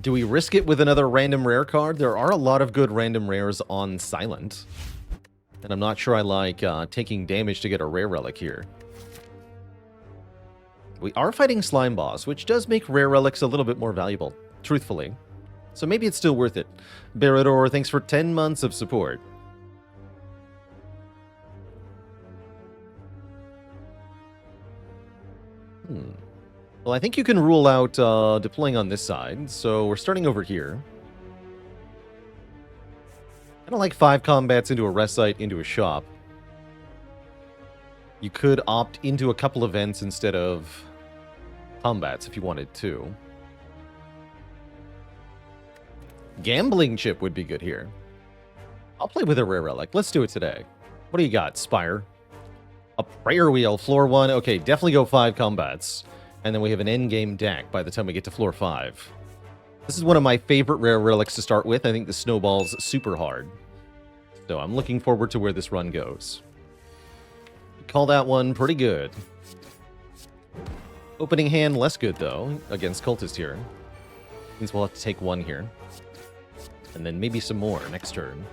Do we risk it with another random rare card? There are a lot of good random rares on Silent. And I'm not sure I like taking damage to get a rare relic here. We are fighting Slime Boss, which does make rare relics a little bit more valuable, truthfully. So maybe it's still worth it. Baalorlord, thanks for 10 months of support. Well, I think you can rule out deploying on this side, so we're starting over here. I don't like 5 combats into a rest site into a shop. You could opt into a couple events instead of combats if you wanted to. Gambling chip would be good here. I'll play with a rare relic. Let's do it today. What do you got, Spire? A prayer wheel, floor 1. Okay, definitely go 5 combats. And then we have an endgame deck by the time we get to floor 5. This is one of my favorite rare relics to start with. I think the snowball's super hard. So I'm looking forward to where this run goes. Call that one pretty good. Opening hand less good, though, against Cultist here. Means we'll have to take 1 here. And then maybe some more next turn.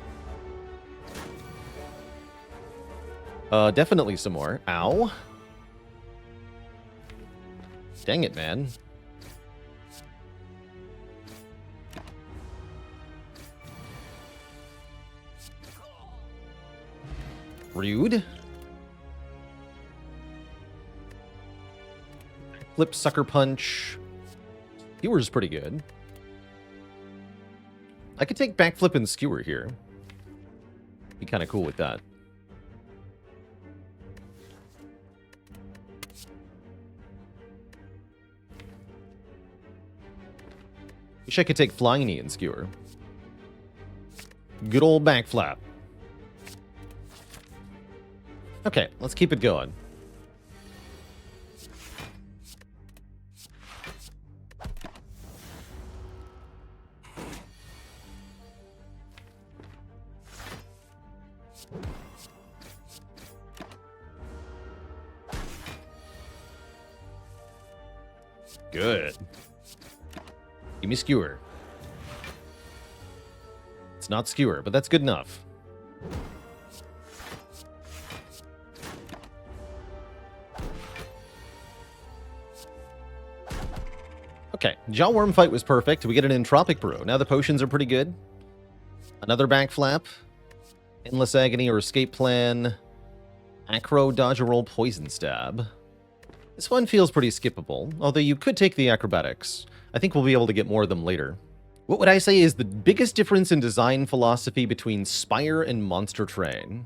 Definitely some more. Ow. Dang it, man. Rude. Flip, Sucker Punch. Skewer's pretty good. I could take Backflip and Skewer here. Be kind of cool with that. Wish I could take Flying Knee and Skewer. Good old Backflap. Okay, let's keep it going. Good. Give me Skewer. It's not Skewer, but that's good enough. Okay, Jawworm fight was perfect. We get an Entropic Brew. Now the potions are pretty good. Another Backflap. Endless Agony or Escape Plan. Acro, Dodge a Roll, Poison Stab. This one feels pretty skippable, although you could take the Acrobatics. I think we'll be able to get more of them later. What would I say is the biggest difference in design philosophy between Spire and Monster Train?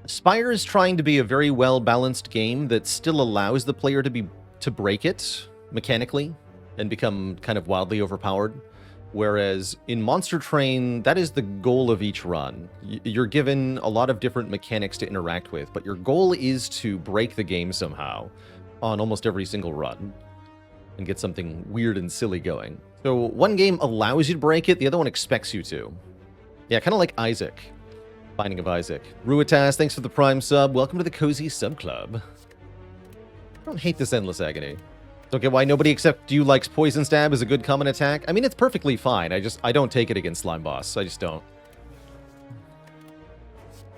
Spire is trying to be a very well-balanced game that still allows the player to break it mechanically and become kind of wildly overpowered. Whereas in Monster Train, that is the goal of each run. You're given a lot of different mechanics to interact with, but your goal is to break the game somehow on almost every single run and get something weird and silly going. So one game allows you to break it, the other one expects you to. Yeah, kind of like Isaac. Binding of Isaac. Ruitas, thanks for the Prime sub. Welcome to the Cozy Sub Club. I don't hate this Endless Agony. Don't get why nobody except you likes Poison Stab as a good common attack. I mean, it's perfectly fine. I don't take it against Slime Boss. I just don't.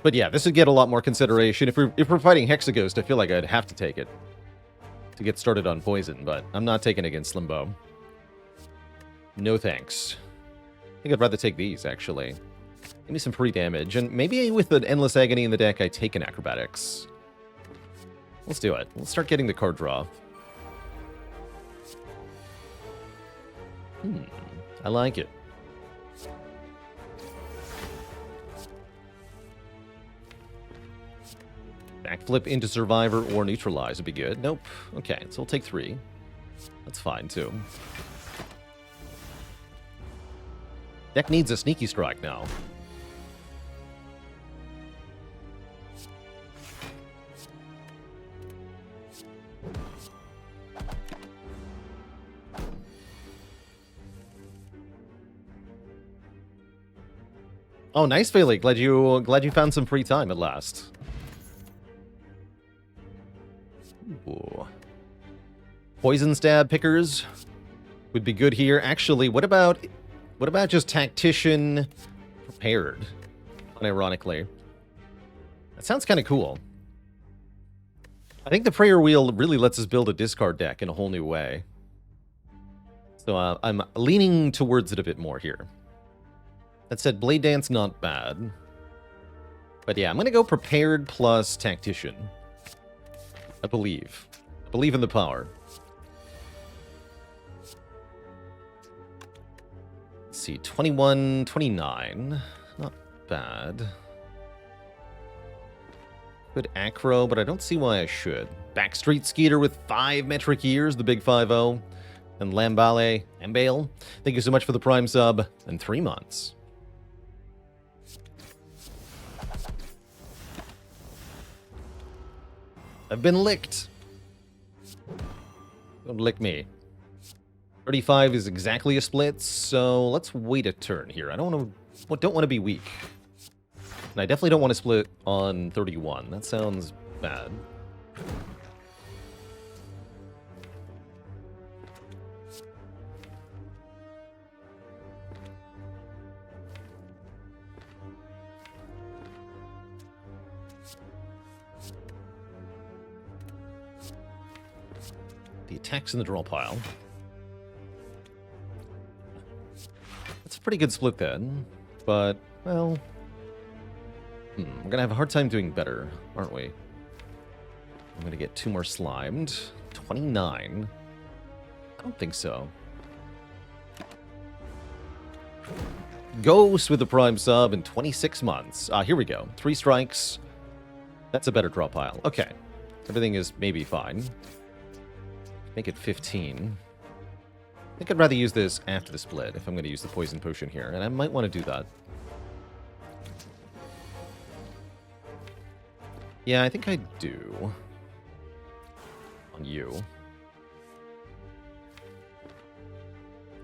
But yeah, this would get a lot more consideration. If we're fighting Hexaghost, I feel like I'd have to take it to get started on Poison, but I'm not taking it against Limbo. No thanks. I think I'd rather take these, actually. Give me some free damage, and maybe with an Endless Agony in the deck, I take an Acrobatics. Let's do it. Let's start getting the card draw. I like it. Backflip into Survivor or Neutralize would be good. Nope. Okay, so we'll take 3. That's fine, too. Deck needs a Sneaky Strike now. Oh, nice, Bailey. Glad you found some free time at last. Ooh. Poison Stab pickers would be good here. Actually, what about just Tactician Prepared, unironically? That sounds kind of cool. I think the Prayer Wheel really lets us build a discard deck in a whole new way. So I'm leaning towards it a bit more here. That said, Blade Dance, not bad. But yeah, I'm going to go Prepared plus Tactician. I believe. I believe in the power. Let's see, 21, 29. Not bad. Could Acro, but I don't see why I should. Backstreet Skeeter with 5 metric years, the big 5-0. And Ambale, thank you so much for the Prime sub, and 3 months. I've been licked. Don't lick me. 35 is exactly a split, so let's wait a turn here. I don't want to be weak. And I definitely don't want to split on 31. That sounds bad. The attacks in the draw pile. That's a pretty good split then, but, well... we're gonna have a hard time doing better, aren't we? I'm gonna get 2 more slimed. 29? I don't think so. Ghost with the Prime sub in 26 months. Here we go. 3 strikes. That's a better draw pile. Okay. Everything is maybe fine. Make it 15. I think I'd rather use this after the split if I'm going to use the poison potion here, and I might want to do that. Yeah, I think I do. On you.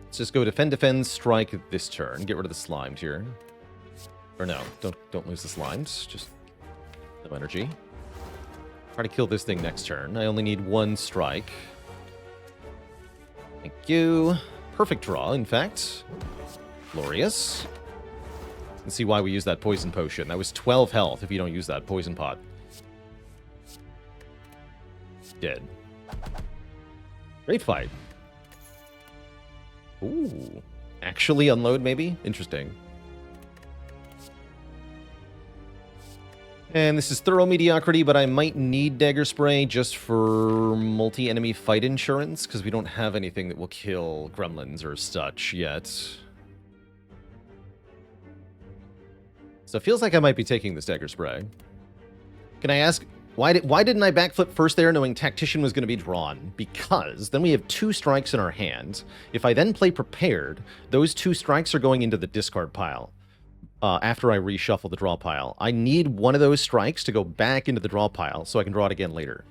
Let's just go defend, strike this turn. Get rid of the slimed here. Or no, don't lose the slimed. Just no energy. Try to kill this thing next turn. I only need 1 strike. Thank you. Perfect draw, in fact. Glorious. Let's see why we use that poison potion. That was 12 health if you don't use that poison pot. Dead. Great fight. Ooh. Actually unload, maybe? Interesting. And this is thorough mediocrity, but I might need Dagger Spray just for multi-enemy fight insurance, because we don't have anything that will kill gremlins or such yet. So it feels like I might be taking this Dagger Spray. Can I ask, why didn't I backflip first there knowing Tactician was going to be drawn? Because then we have 2 strikes in our hand. If I then play Prepared, those 2 strikes are going into the discard pile. After I reshuffle the draw pile. I need one of those strikes to go back into the draw pile so I can draw it again later.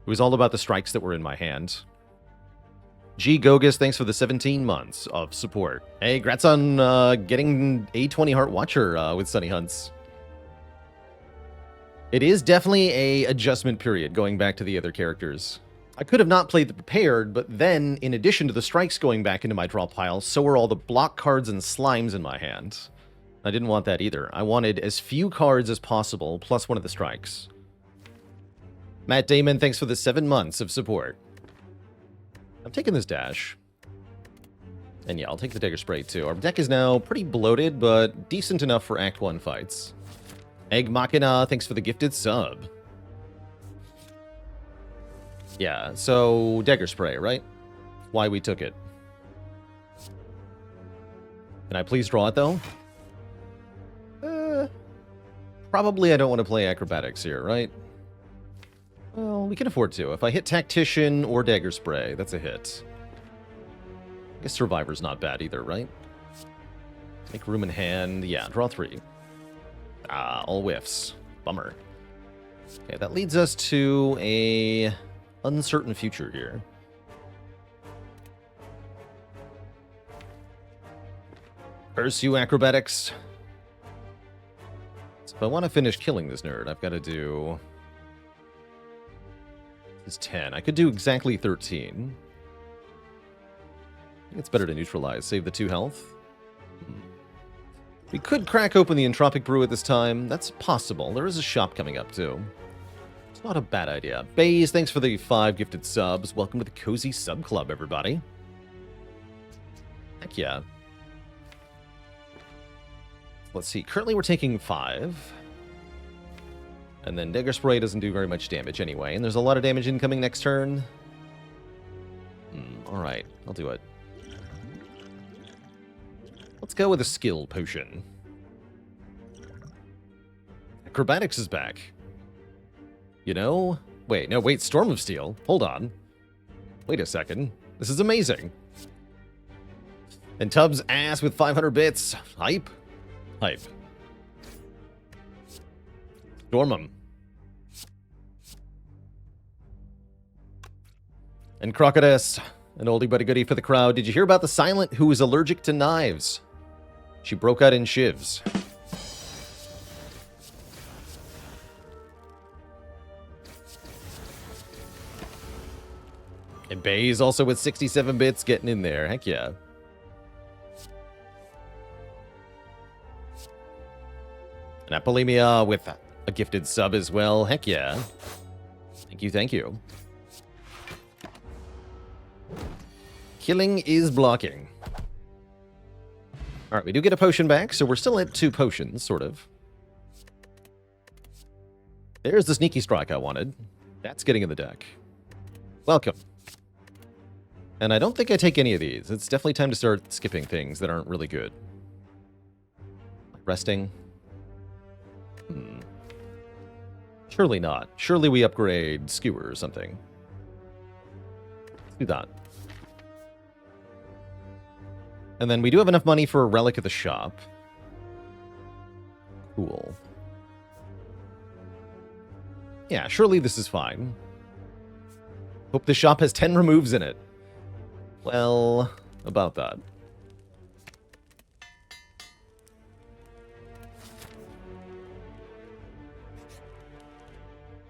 It was all about the strikes that were in my hand. G. Gogus, thanks for the 17 months of support. Hey, grats on getting A20 Heart Watcher with Sunny Hunts. It is definitely a adjustment period going back to the other characters. I could have not played the Prepared, but then, in addition to the strikes going back into my draw pile, so are all the block cards and slimes in my hand. I didn't want that either. I wanted as few cards as possible, plus one of the strikes. Matt Damon, thanks for the 7 months of support. I'm taking this dash. And yeah, I'll take the Dagger Spray too. Our deck is now pretty bloated, but decent enough for Act 1 fights. Egg Machina, thanks for the gifted sub. Yeah, so Dagger Spray, right? Why we took it. Can I please draw it though? Probably I don't want to play Acrobatics here, right? Well, we can afford to. If I hit Tactician or Dagger Spray, that's a hit. I guess Survivor's not bad either, right? Make room in hand. Yeah, draw 3. All whiffs. Bummer. Okay, that leads us to a uncertain future here. Curse you, Acrobatics. So if I want to finish killing this nerd, I've got to do... This is 10. I could do exactly 13. It's better to neutralize. Save the 2 health. We could crack open the Entropic Brew at this time. That's possible. There is a shop coming up, too. It's not a bad idea. Baze, thanks for the 5 gifted subs. Welcome to the Cozy Sub Club, everybody. Heck yeah. Let's see. Currently, we're taking 5. And then Dagger Spray doesn't do very much damage anyway. And there's a lot of damage incoming next turn. Alright, I'll do it. Let's go with a skill potion. Acrobatics is back. You know? Wait, Storm of Steel. Hold on. Wait a second. This is amazing. And Tubbs ass with 500 bits. Hype. Hype. Storm 'em. And Crocodus, an oldie but a goodie for the crowd. Did you hear about the Silent who is allergic to knives? She broke out in shivs. And Bay's also with 67 bits getting in there. Heck yeah. And Apolemia with a gifted sub as well. Heck yeah. Thank you, thank you. Killing is blocking. Alright, we do get a potion back, so we're still at 2 potions, sort of. There's the sneaky strike I wanted. That's getting in the deck. Welcome. And I don't think I take any of these. It's definitely time to start skipping things that aren't really good. Resting. Surely not. Surely we upgrade Skewer or something. Let's do that. And then we do have enough money for a relic at the shop. Cool. Yeah, surely this is fine. Hope the shop has 10 removes in it. Well, about that.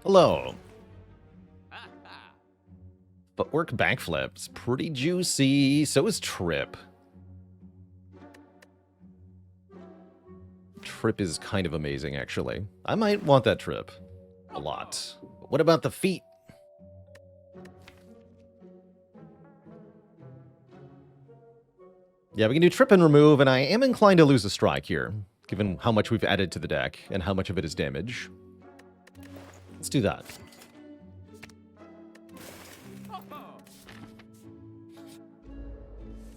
Hello. Footwork backflips. Pretty juicy. So is Trip. Trip is kind of amazing, actually. I might want that Trip. A lot. But what about the feet? Yeah, we can do Trip and Remove, and I am inclined to lose a strike here, given how much we've added to the deck, and how much of it is damage. Let's do that.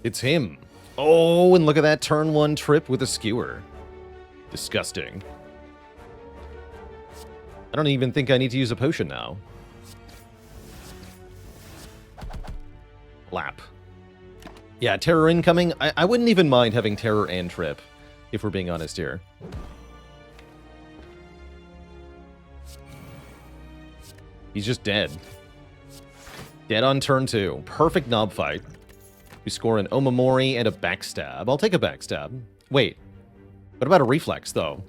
It's him. Oh, and look at that turn 1 Trip with a Skewer. Disgusting. I don't even think I need to use a potion now. Lap. Yeah, Terror incoming. I wouldn't even mind having Terror and Trip, if we're being honest here. He's just dead. Dead on turn 2. Perfect knob fight. We score an Omamori and a backstab. I'll take a backstab. Wait. What about a reflex, though?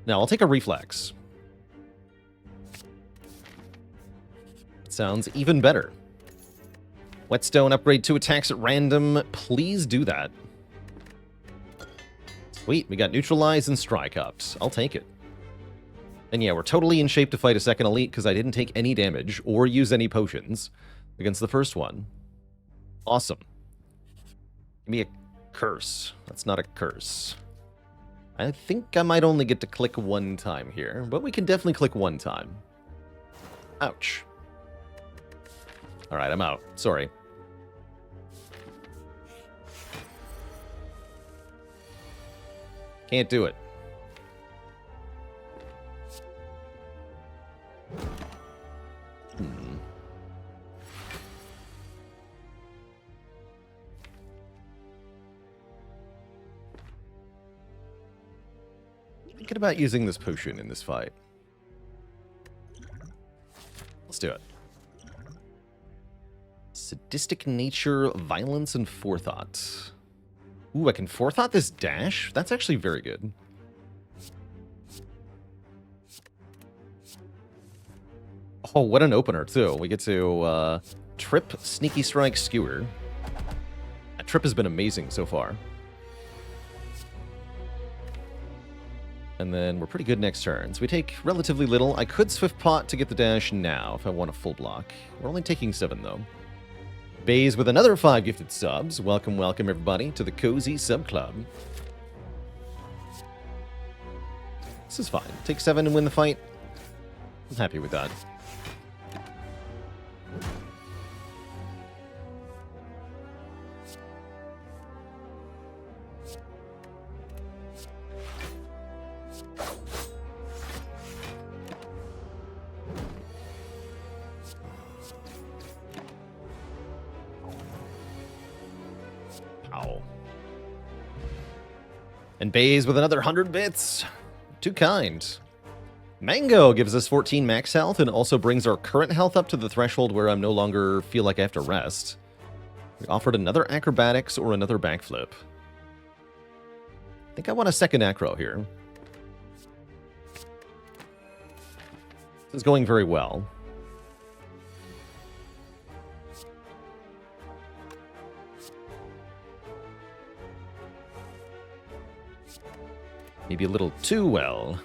No, I'll take a reflex. Sounds even better. Whetstone upgrade 2 attacks at random. Please do that. Sweet, we got Neutralize and Strike ups. I'll take it. And yeah, we're totally in shape to fight a second elite because I didn't take any damage or use any potions against the first one. Awesome. Give me a curse. That's not a curse. I think I might only get to click 1 time here, but we can definitely click 1 time. Ouch. Alright, I'm out. Sorry. Can't do it. Thinking about using this potion in this fight. Let's do it. Sadistic nature, violence, and forethought. Ooh, I can forethought this dash? That's actually very good. Oh, what an opener, too. We get to Trip, Sneaky Strike, Skewer. trip has been amazing so far. And then we're pretty good next turn. So we take relatively little. I could Swift Pot to get the dash now if I want a full block. We're only taking 7, though. Baze with another 5 gifted subs. Welcome, welcome, everybody, to the Cozy Sub Club. This is fine. Take 7 and win the fight. I'm happy with that. And Baze with another 100 bits. Too kind. Mango gives us 14 max health and also brings our current health up to the threshold where I'm no longer feel like I have to rest. We offered another acrobatics or another backflip. I think I want a second acro here. This is going very well. Maybe a little too well.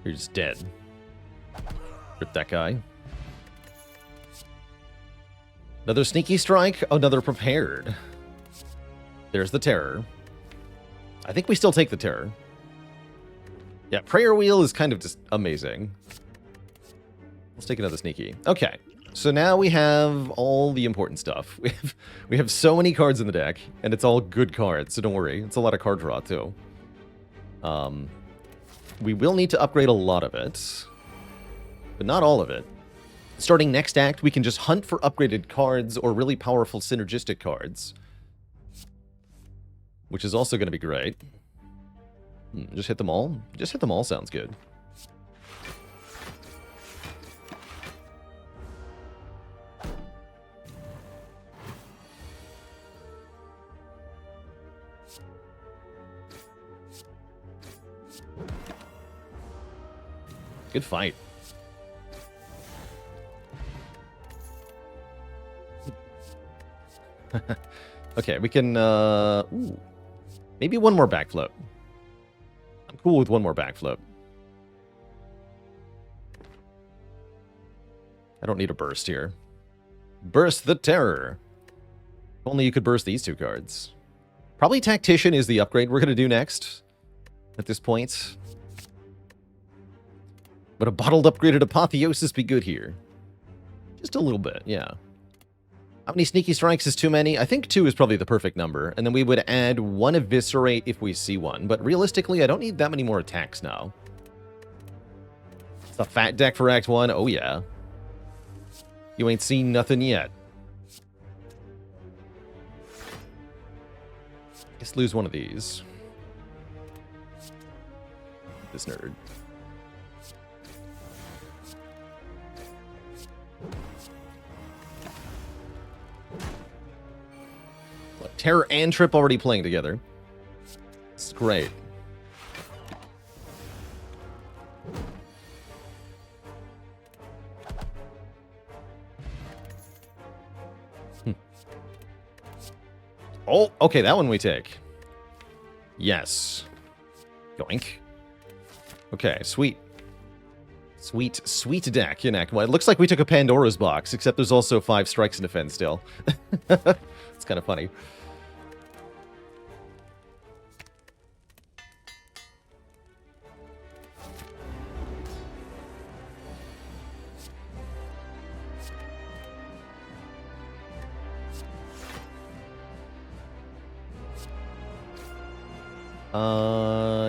You're just dead. Rip that guy. Another sneaky strike, another prepared. There's the terror. I think we still take the terror. Yeah, prayer wheel is kind of just amazing. Let's take another sneaky. Okay. So now we have all the important stuff. We have so many cards in the deck, and it's all good cards, so don't worry. It's a lot of card draw, too. We will need to upgrade a lot of it, but not all of it. Starting next act, we can just hunt for upgraded cards or really powerful synergistic cards, which is also going to be great. Just hit them all? Just hit them all sounds good. Good fight. Okay, we can, ooh, maybe one more backflip. I'm cool with one more backflip. I don't need a burst here. Burst the terror. If only you could burst these 2 cards. Probably Tactician is the upgrade we're going to do next at this point. But a bottled upgraded Apotheosis be good here. Just a little bit, yeah. How many sneaky strikes is too many? I think 2 is probably the perfect number. And then we would add 1 Eviscerate if we see one. But realistically, I don't need that many more attacks now. It's a fat deck for Act 1. Oh, yeah. You ain't seen nothing yet. Guess lose one of these. This nerd. Terror and Trip already playing together. It's great. Oh, okay, that one we take. Yes. Yoink. Okay, sweet. Sweet, sweet deck in Act 1. It looks like we took a Pandora's box, except there's also 5 strikes and defense still. It's kind of funny.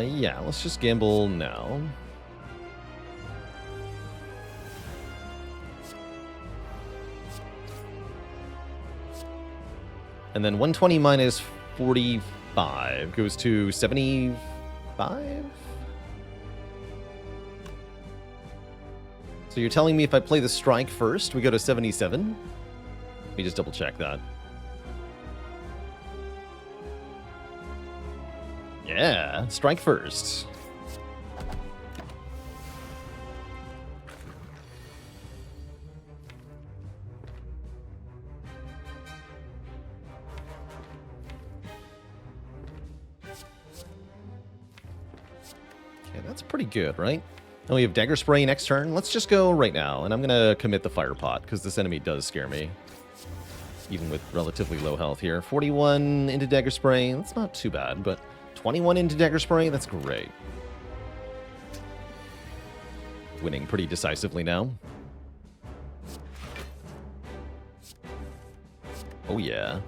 Yeah, let's just gamble now. And then 120 minus 45 goes to 75? So you're telling me if I play the strike first, we go to 77? Let me just double check that. Yeah, strike first. Okay, that's pretty good, right? And we have Dagger Spray next turn. Let's just go right now, and I'm going to commit the Fire Pot, because this enemy does scare me. Even with relatively low health here. 41 into Dagger Spray, that's not too bad, but 21 into Dagger Spray, that's great. Winning pretty decisively now. Oh yeah.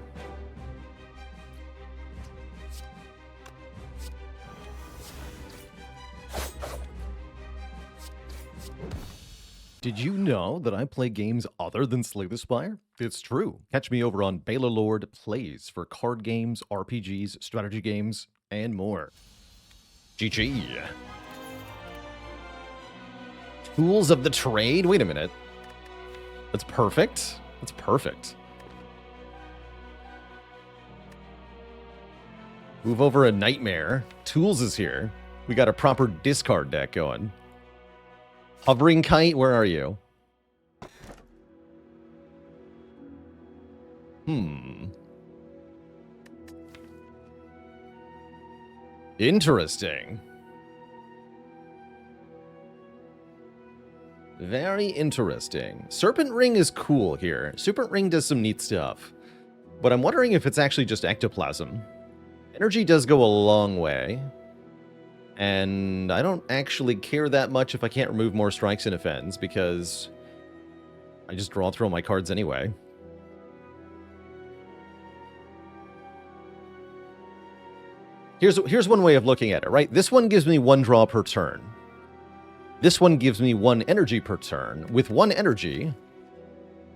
Did you know that I play games other than Slay the Spire? It's true. Catch me over on Baalorlord Plays for card games, RPGs, strategy games, and more. GG. Tools of the Trade? Wait a minute. That's perfect. That's perfect. Move over a Nightmare. Tools is here. We got a proper discard deck going. Hovering Kite, where are you? Interesting. Very interesting. Serpent Ring is cool here. Serpent Ring does some neat stuff. But I'm wondering if it's actually just ectoplasm. Energy does go a long way. And I don't actually care that much if I can't remove more strikes and offends, because I just draw through all my cards anyway. Here's one way of looking at it, right? This one gives me 1 draw per turn. This one gives me 1 energy per turn. With 1 energy,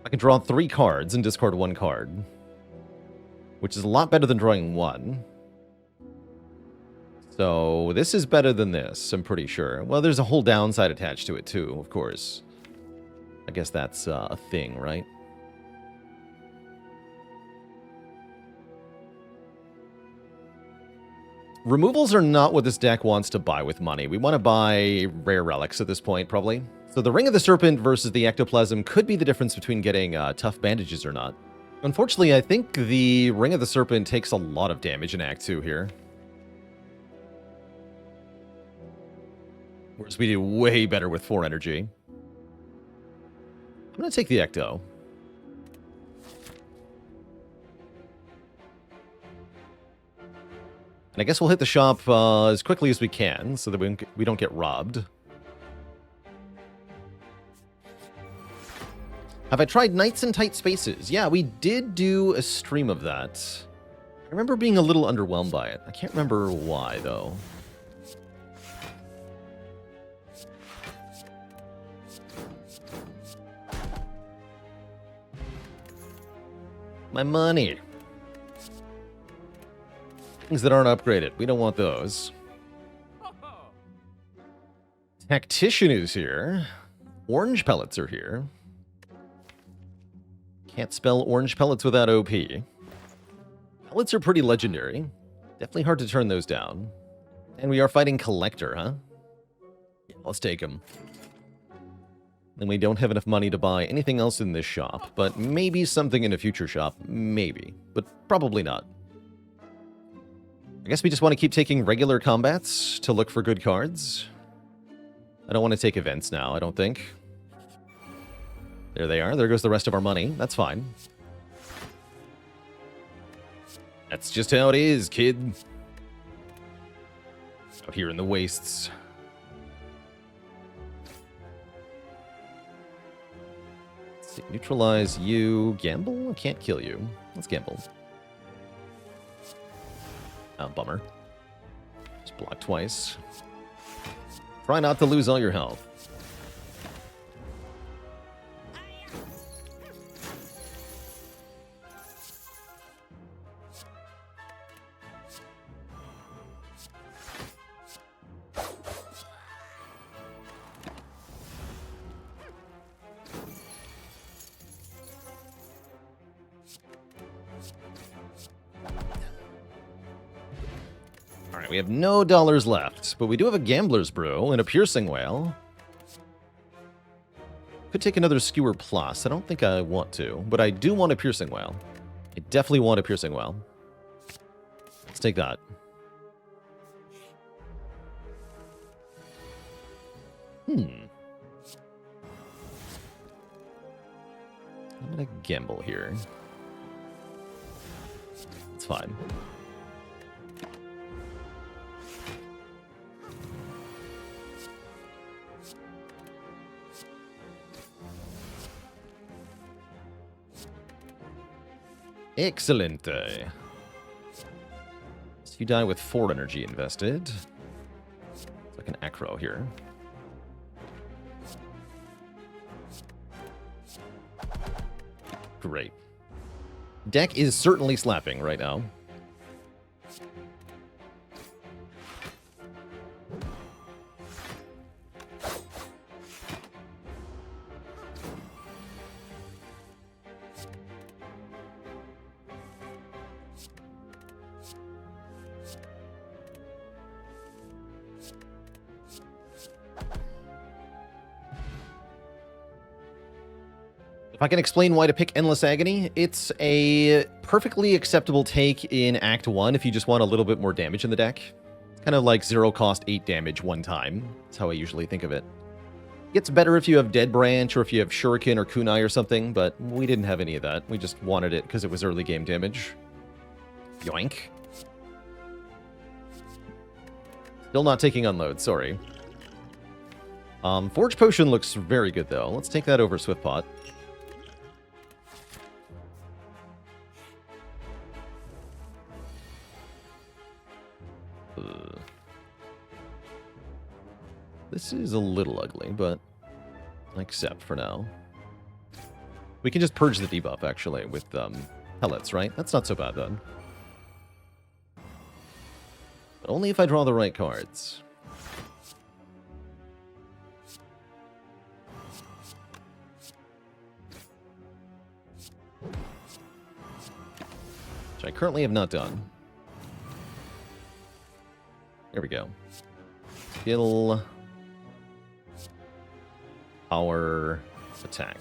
I can draw 3 cards and discard 1 card, which is a lot better than drawing 1. So this is better than this, I'm pretty sure. Well, there's a whole downside attached to it too, of course. I guess that's a thing, right? Removals are not what this deck wants to buy with money. We want to buy rare relics at this point, probably. So the Ring of the Serpent versus the Ectoplasm could be the difference between getting tough bandages or not. Unfortunately, I think the Ring of the Serpent takes a lot of damage in Act 2 here. Whereas we do way better with 4 energy. I'm going to take the Ecto. And I guess we'll hit the shop as quickly as we can, so that we don't get robbed. Have I tried Nights in Tight Spaces? Yeah, we did do a stream of that. I remember being a little underwhelmed by it. I can't remember why, though. My money. Things that aren't upgraded. We don't want those. Tactician is here. Orange pellets are here. Can't spell orange pellets without OP. Pellets are pretty legendary. Definitely hard to turn those down. And we are fighting Collector, huh? Yeah, let's take him. And we don't have enough money to buy anything else in this shop, but maybe something in a future shop. Maybe, but probably not. I guess we just want to keep taking regular combats to look for good cards. I don't want to take events now, I don't think. There they are. There goes the rest of our money. That's fine. That's just how it is, kid. Out here in the wastes. Let's see. Neutralize you. Gamble? I can't kill you. Let's gamble. Oh, bummer. Just block twice. Try not to lose all your health. We have no dollars left, but we do have a Gambler's Brew and a Piercing Whale. Could take another Skewer Plus. I don't think I want to, but I do want a Piercing Whale. I definitely want a Piercing Whale. Let's take that. I'm gonna gamble here. It's fine. Excellent. So you die with 4 energy invested. It's like an acro here. Great. Deck is certainly slapping right now. If I can explain why to pick Endless Agony, it's a perfectly acceptable take in Act 1 if you just want a little bit more damage in the deck. It's kind of like 0 cost 8 damage one time. That's how I usually think of it. Gets better if you have Dead Branch or if you have Shuriken or Kunai or something, but we didn't have any of that. We just wanted it because it was early game damage. Yoink. Still not taking unload, sorry. Forge Potion looks very good though. Let's take that over Swift Pot. This is a little ugly, but I accept for now. We can just purge the debuff, actually, with pellets, right? That's not so bad, then. But only if I draw the right cards. Which I currently have not done. There we go. Skill... Power... Attack.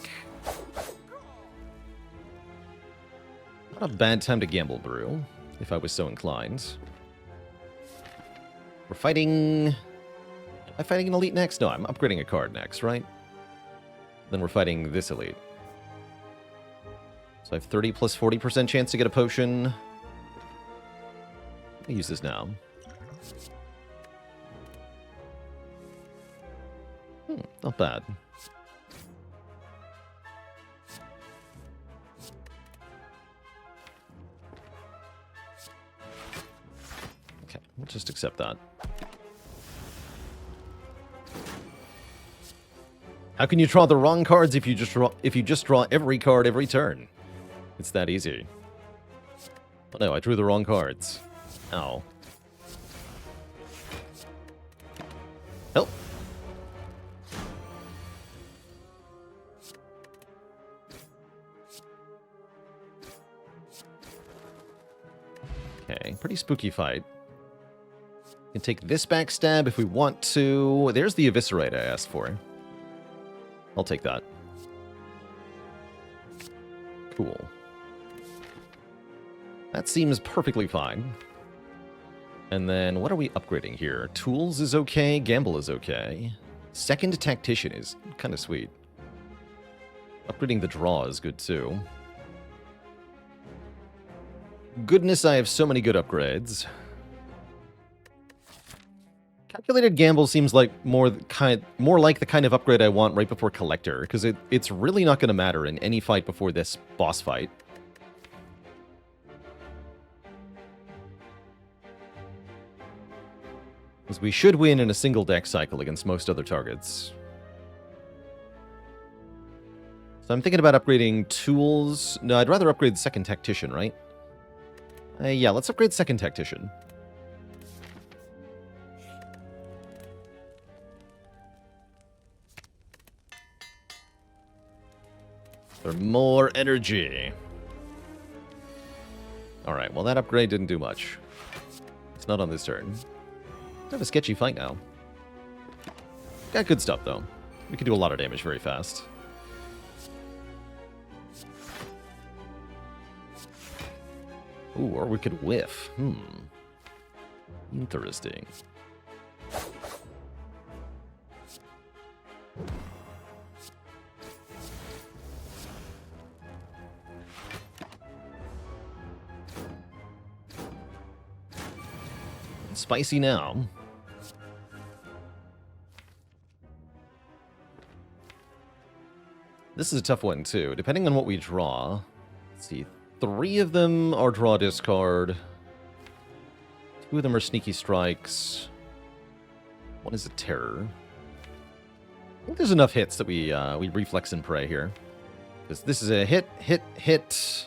Not a bad time to gamble, Brew, if I was so inclined. We're fighting... Am I fighting an elite next? No, I'm upgrading a card next, right? Then we're fighting this elite. So I have 30 plus 40% chance to get a potion. I'll use this now. Not bad. Okay, we'll just accept that. How can you draw the wrong cards if you just draw every card every turn? It's that easy. Oh no, I drew the wrong cards. Ow. Help. Okay, pretty spooky fight. We can take this backstab if we want to. There's the Eviscerate I asked for. I'll take that. Cool. That seems perfectly fine. And then, what are we upgrading here? Tools is okay, Gamble is okay. Second Tactician is kind of sweet. Upgrading the Draw is good too. Goodness, I have so many good upgrades. Calculated Gamble seems like more like the kind of upgrade I want right before Collector, because it's really not going to matter in any fight before this boss fight. Because we should win in a single deck cycle against most other targets. So I'm thinking about upgrading Tools. No, I'd rather upgrade Second Tactician, right? Yeah, let's upgrade Second Tactician. For more energy. Alright, well that upgrade didn't do much. It's not on this turn. I have a sketchy fight now. Got good stuff, though. We can do a lot of damage very fast. Ooh, or we could whiff. Interesting. spicy now. This is a tough one, too. Depending on what we draw. Let's see. 3 of them are draw discard. 2 of them are sneaky strikes. 1 is a terror. I think there's enough hits that we reflex and pray here. Because this is a hit, hit, hit.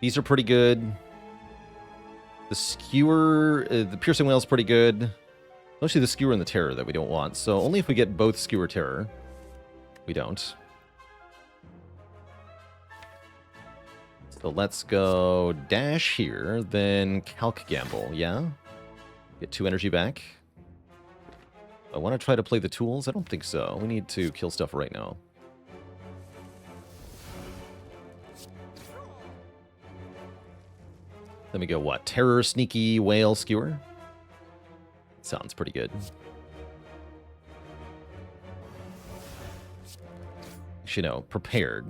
These are pretty good. The skewer, the piercing whale's pretty good. Mostly the skewer and the terror that we don't want. So only if we get both skewer terror. We don't. So let's go dash here, then calc gamble, yeah? Get 2 energy back. I want to try to play the tools? I don't think so. We need to kill stuff right now. Then we go what? Terror, sneaky, whale, skewer? Sounds pretty good. Actually, no, prepared.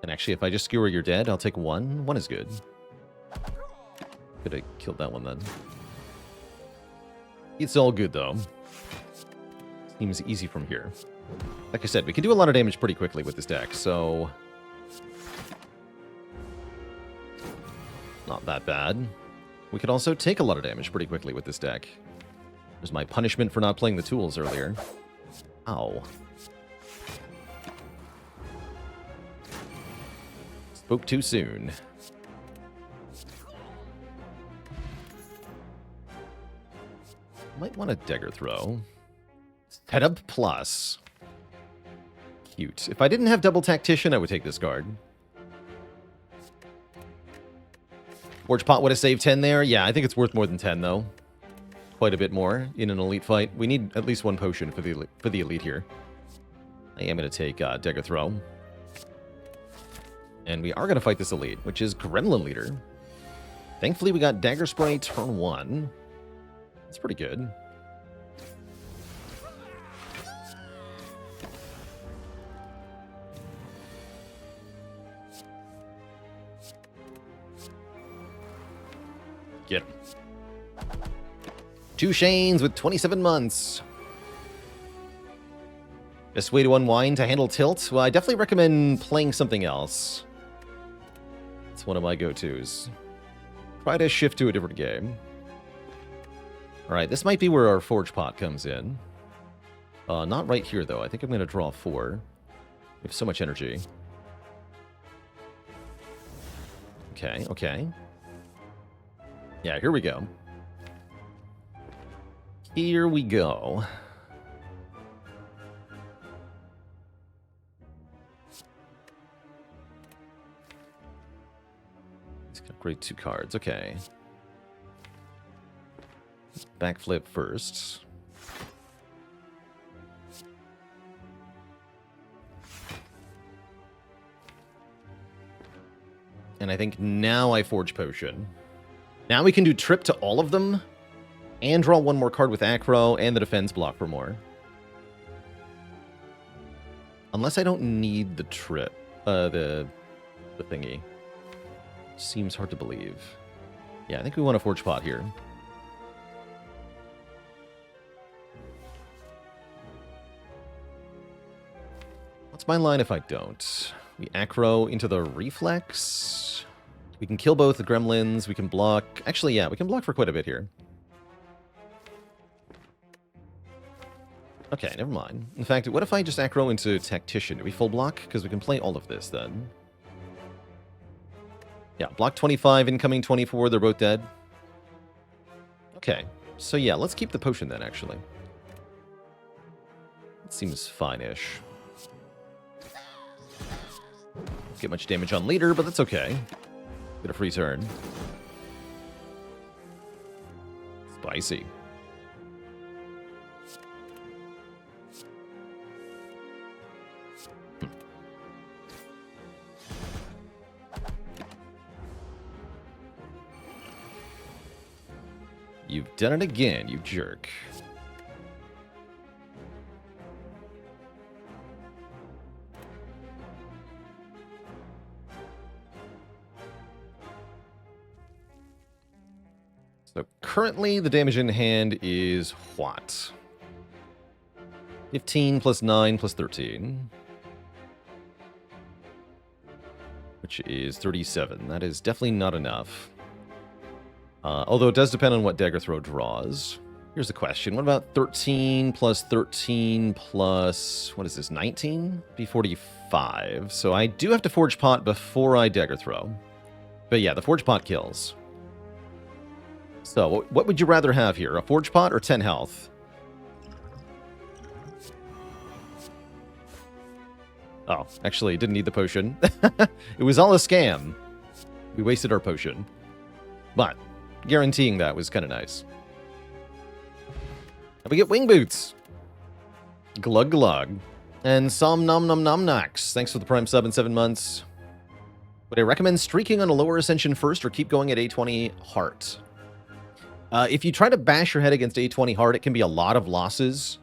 And actually, if I just skewer, you're dead, I'll take 1. 1 is good. Could have killed that one then. It's all good, though. Seems easy from here. Like I said, we can do a lot of damage pretty quickly with this deck, so... not that bad. We could also take a lot of damage pretty quickly with this deck. There's my punishment for not playing the tools earlier. Ow. Spoke too soon. Might want a dagger throw. Setup plus. Cute. If I didn't have double tactician, I would take this card. Forge Pot would have saved 10 there. Yeah, I think it's worth more than 10, though. Quite a bit more in an elite fight. We need at least 1 potion for the elite here. I am going to take Dagger Throw. And we are going to fight this elite, which is Gremlin Leader. Thankfully, we got Dagger Spray turn 1. That's pretty good. Get him. 2 Shanes with 27 months. Best way to unwind to handle tilt? Well, I definitely recommend playing something else. It's one of my go-tos. Try to shift to a different game. Alright, this might be where our Forge Pot comes in. Not right here, though. I think I'm going to draw 4. We have so much energy. Okay, okay. Yeah, here we go. Here we go. He's got great 2 cards. Okay. Let's backflip first. And I think now I Forge Potion. Now we can do trip to all of them, and draw 1 more card with Acro, and the defense block for more. Unless I don't need the trip, the thingy. Seems hard to believe. Yeah, I think we want a Forge Pot here. What's my line if I don't? We Acro into the Reflex. We can kill both the gremlins. We can block. Actually, yeah, we can block for quite a bit here. Okay, never mind. In fact, what if I just Acro into Tactician? Do we full block? Because we can play all of this then. Yeah, block 25, incoming 24. They're both dead. Okay, so yeah, let's keep the potion then, actually. It seems fine-ish. Get much damage on leader, but that's okay. Get a free turn. Spicy. You've done it again, you jerk. So currently the damage in hand is what? 15 plus 9 plus 13. Which is 37. That is definitely not enough. Although it does depend on what Dagger Throw draws. Here's the question. What about 13 plus 13 plus... What is this, 19? Be 45. So I do have to Forge Pot before I Dagger Throw. But yeah, the Forge Pot kills. So what would you rather have here? A Forge Pot or 10 health? Oh, actually, didn't need the potion. It was all a scam. We wasted our potion. But guaranteeing that was kind of nice. And we get Wing Boots. Glug Glug. And Som Nom Nom Nom Nox. Thanks for the Prime sub in 7 months. Would I recommend streaking on a lower Ascension first or keep going at A20 Heart? If you try to bash your head against A20 Heart, it can be a lot of losses.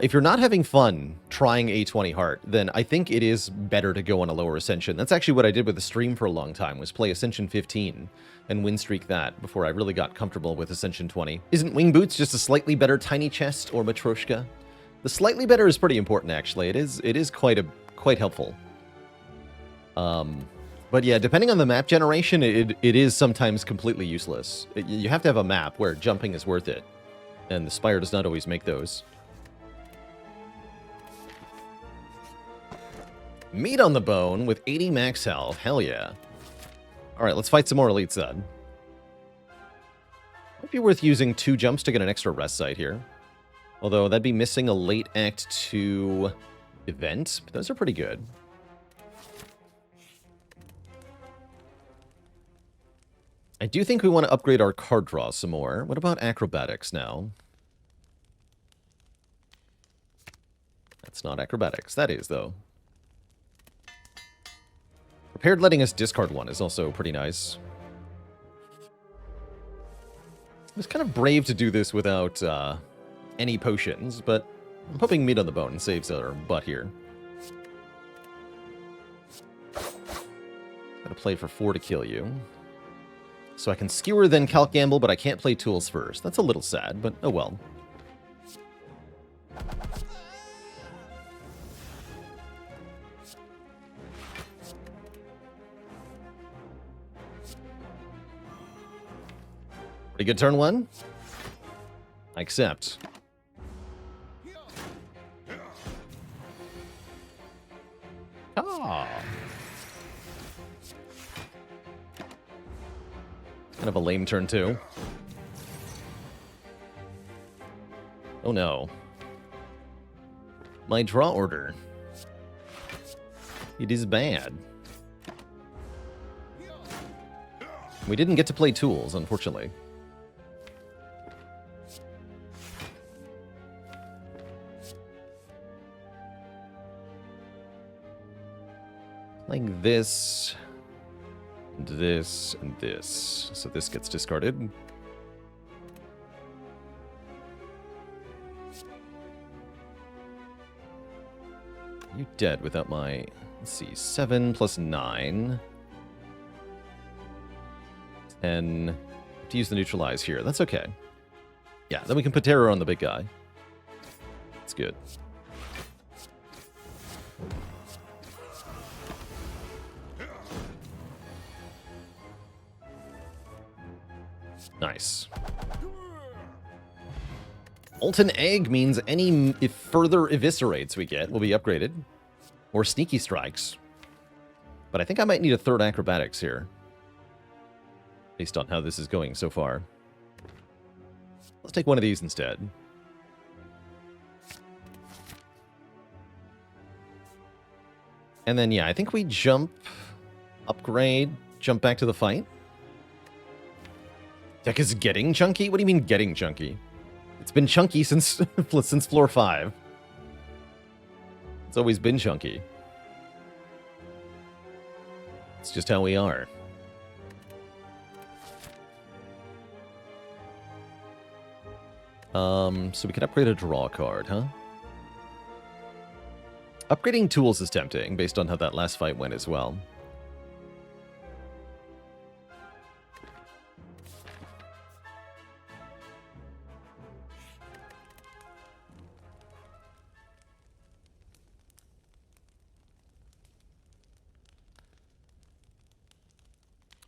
If you're not having fun trying A20 Heart, then I think it is better to go on a lower Ascension. That's actually what I did with the stream for a long time, was play Ascension 15 and win streak that before I really got comfortable with Ascension 20. Isn't Wing Boots just a slightly better Tiny Chest or Matryoshka? The slightly better is pretty important, actually. It is quite helpful. But yeah, depending on the map generation, it is sometimes completely useless. You have to have a map where jumping is worth it, and the Spire does not always make those. Meat on the bone with 80 max health. Hell yeah. Alright, let's fight some more elites then. Might be worth using 2 jumps to get an extra rest site here. Although that'd be missing a late Act 2 event. But those are pretty good. I do think we want to upgrade our card draw some more. What about acrobatics now? That's not acrobatics. That is, though. Prepared letting us discard 1 is also pretty nice. It was kind of brave to do this without any potions, but I'm hoping Meat on the Bone saves our butt here. Gotta play for 4 to kill you. So I can Skewer then Calc Gamble, but I can't play Tools first. That's a little sad, but oh well. Pretty good turn 1. I accept. Ah. Kind of a lame turn 2. Oh no. My draw order. It is bad. We didn't get to play Tools, unfortunately. Like this, and this, and this. So this gets discarded. You dead without my, let's see, 7 plus 9. 10. To use the neutralize here. That's okay. Yeah, then we can put terror on the big guy. That's good. Nice. Molten Egg means any further eviscerates we get will be upgraded. Or Sneaky Strikes. But I think I might need a 3rd acrobatics here. Based on how this is going so far. Let's take one of these instead. And then, yeah, I think we jump, upgrade, jump back to the fight. Deck is getting chunky? What do you mean getting chunky? It's been chunky since since floor 5. It's always been chunky. It's just how we are. So we can upgrade a draw card, huh? Upgrading Tools is tempting, based on how that last fight went as well.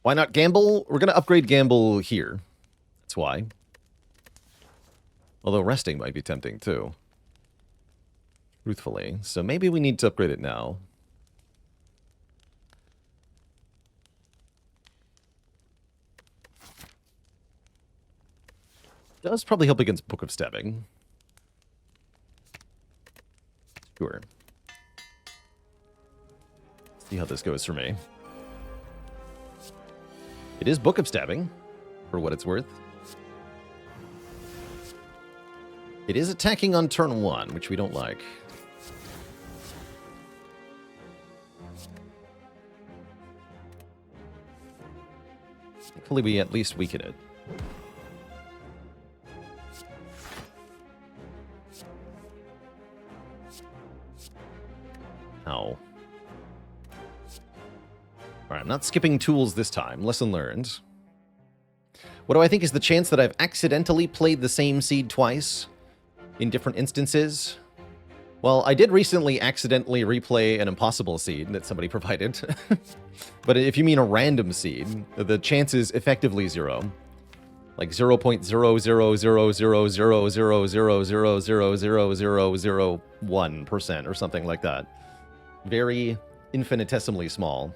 Why not gamble? We're going to upgrade gamble here. That's why. Although resting might be tempting too. Truthfully. So maybe we need to upgrade it now. Does probably help against Book of Stabbing. Sure. See how this goes for me. It is Book of Stabbing, for what it's worth. It is attacking on turn 1, which we don't like. Hopefully we at least weaken it. Ow. Alright, I'm not skipping tools this time. Lesson learned. What do I think is the chance that I've accidentally played the same seed twice in different instances? Well, I did recently accidentally replay an impossible seed that somebody provided. But if you mean a random seed, the chance is effectively 0. Like 0.0000000000001% or something like that. Very infinitesimally small.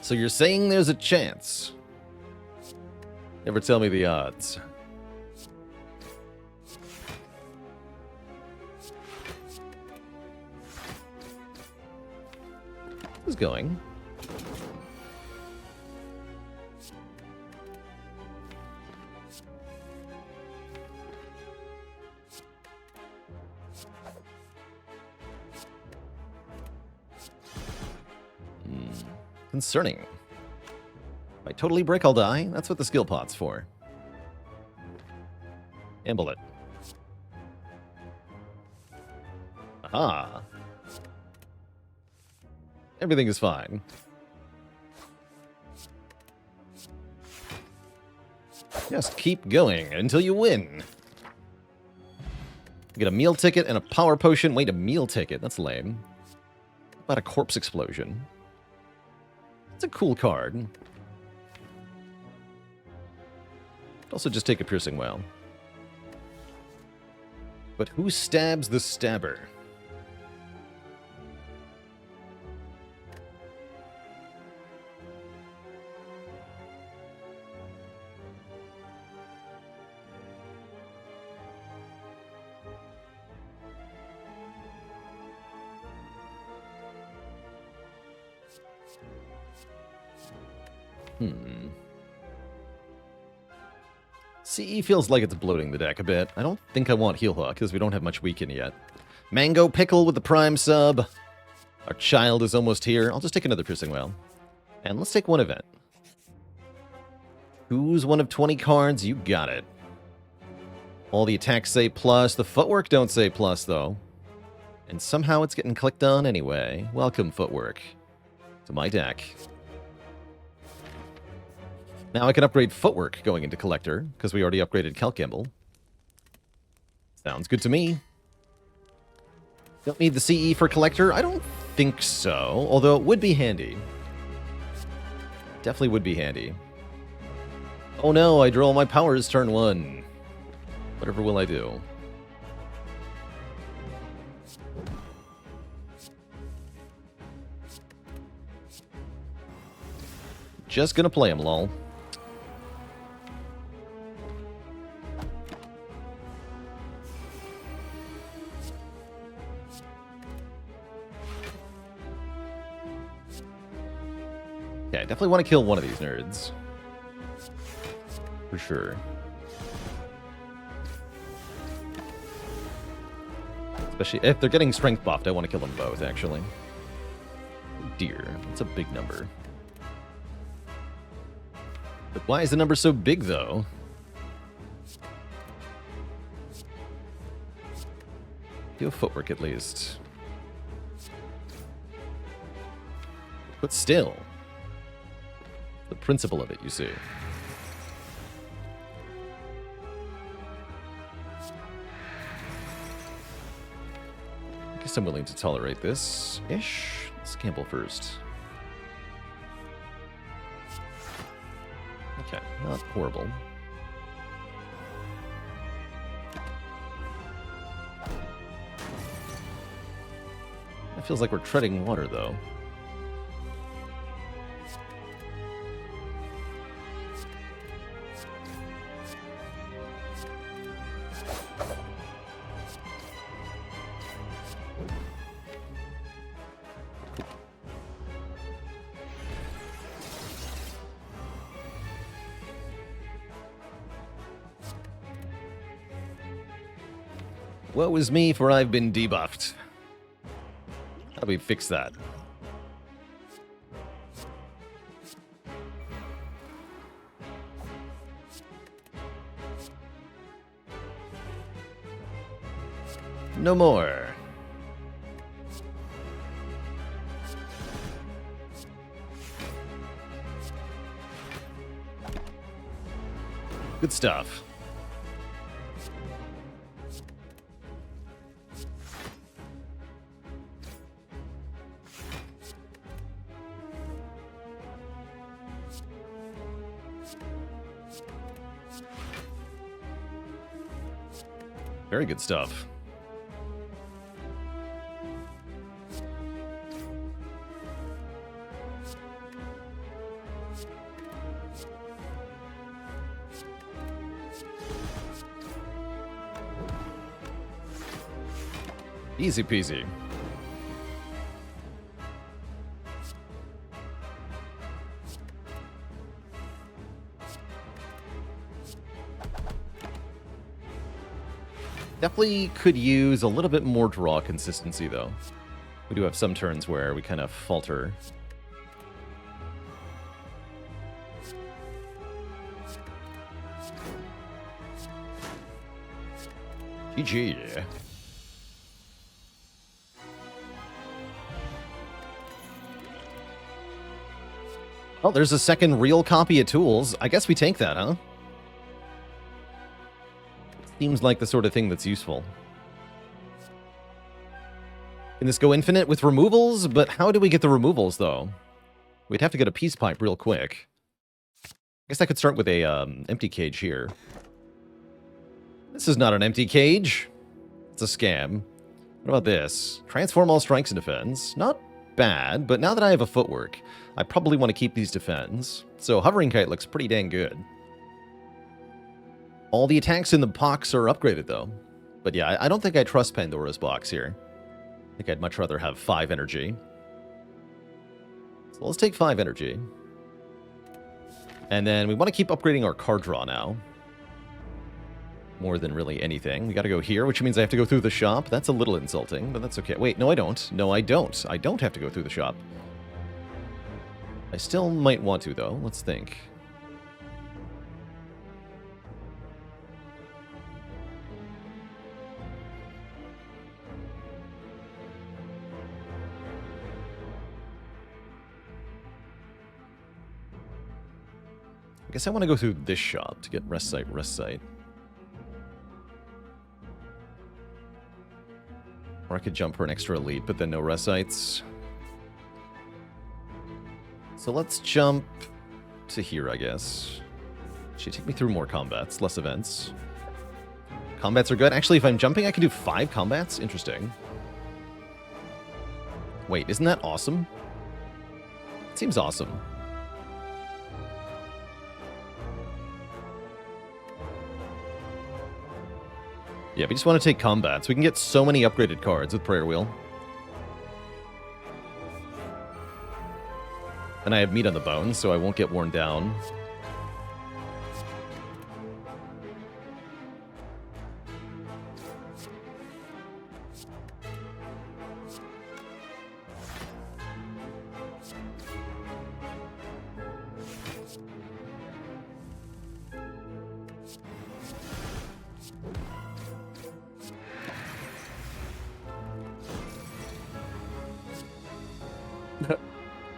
So you're saying there's a chance? Never tell me the odds. Who's going? Concerning. If I totally break, I'll die. That's what the skill pot's for. Amble it. Aha. Everything is fine. Just keep going until you win. Get a meal ticket and a power potion. Wait, a meal ticket? That's lame. What about a corpse explosion? It's a cool card. Also just take a piercing wail. But who stabs the stabber? CE feels like it's bloating the deck a bit. I don't think I want Heal Hook, because we don't have much weaken yet. Mango Pickle with the Prime sub. Our child is almost here. I'll just take another Piercing Wail. And let's take one event. Who's one of 20 cards? You got it. All the attacks say plus. The footwork don't say plus, though. And somehow it's getting clicked on anyway. Welcome, footwork, to my deck. Now I can upgrade footwork going into collector, because we already upgraded Calc Gamble. Sounds good to me. Don't need the CE for collector? I don't think so, although it would be handy. Definitely would be handy. Oh no, I draw all my powers turn 1. Whatever will I do? Just gonna play him, lol. Yeah, I definitely want to kill one of these nerds. For sure. Especially if they're getting strength buffed, I want to kill them both, actually. Oh dear, that's a big number. But why is the number so big, though? Do a footwork, at least. But still. The principle of it, you see. I'm willing to tolerate this-ish. Let's gamble first. Okay, not horrible. It feels like we're treading water, though. Woe is me, for I've been debuffed. How do we fix that? No more. Good stuff. Very good stuff. Easy peasy. Definitely could use a little bit more draw consistency, though. We do have some turns where we kind of falter. GG. Oh, there's a second real copy of tools. I guess we take that, huh? Seems like the sort of thing that's useful. Can this go infinite with removals? But how do we get the removals, though? We'd have to get a peace pipe real quick. I guess I could start with a empty cage here. This is not an empty cage. It's a scam. What about this? Transform all strikes and defense. Not bad, but now that I have a footwork, I probably want to keep these defense. So hovering kite looks pretty dang good. All the attacks in the box are upgraded, though. But yeah, I don't think I trust Pandora's box here. I think I'd much rather have 5 energy. So let's take 5 energy. And then we want to keep upgrading our card draw now. More than really anything. We got to go here, which means I have to go through the shop. That's a little insulting, but that's okay. Wait, no I don't. No I don't. I don't have to go through the shop. I still might want to, though. Let's think. I guess I want to go through this shop to get rest site, rest site. Or I could jump for an extra elite, but then no rest sites. So let's jump to here, I guess. Should take me through more combats, less events. Combats are good. Actually, if I'm jumping, I can do 5 combats? Interesting. Wait, isn't that awesome? It seems awesome. Yeah, we just want to take combats. We can get so many upgraded cards with Prayer Wheel. And I have meat on the bone, so I won't get worn down.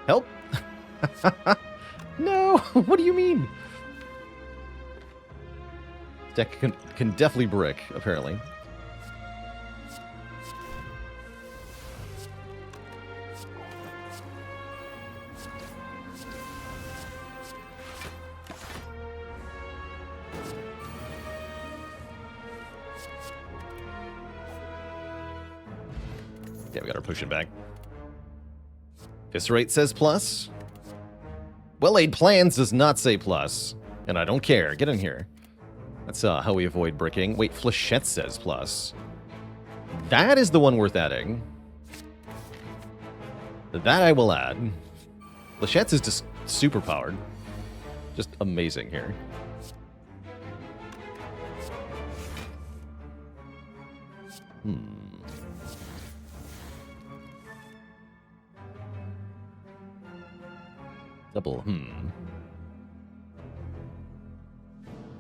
Help? No! What do you mean? Deck can definitely brick, apparently. Yeah, we got our pushing back. Eviscerate says plus. Well-laid plans does not say plus. And I don't care. Get in here. That's how we avoid bricking. Wait, Flechette says plus. That is the one worth adding. That I will add. Flechette's is just super powered. Just amazing here. Double,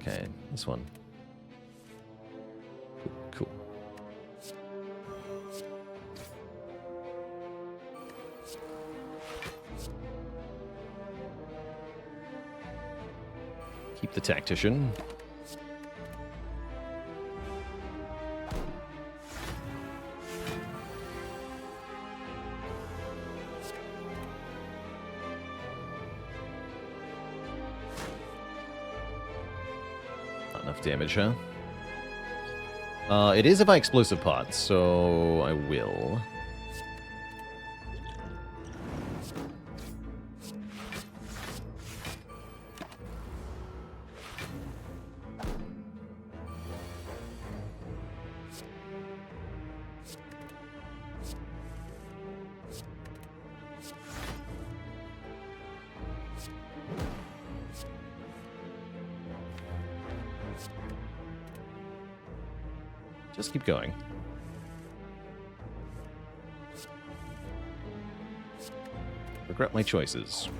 Okay, this one. Cool. Keep the tactician. Not enough damage, huh? It is if I explosive pod, so I will. Just keep going. Regret my choices.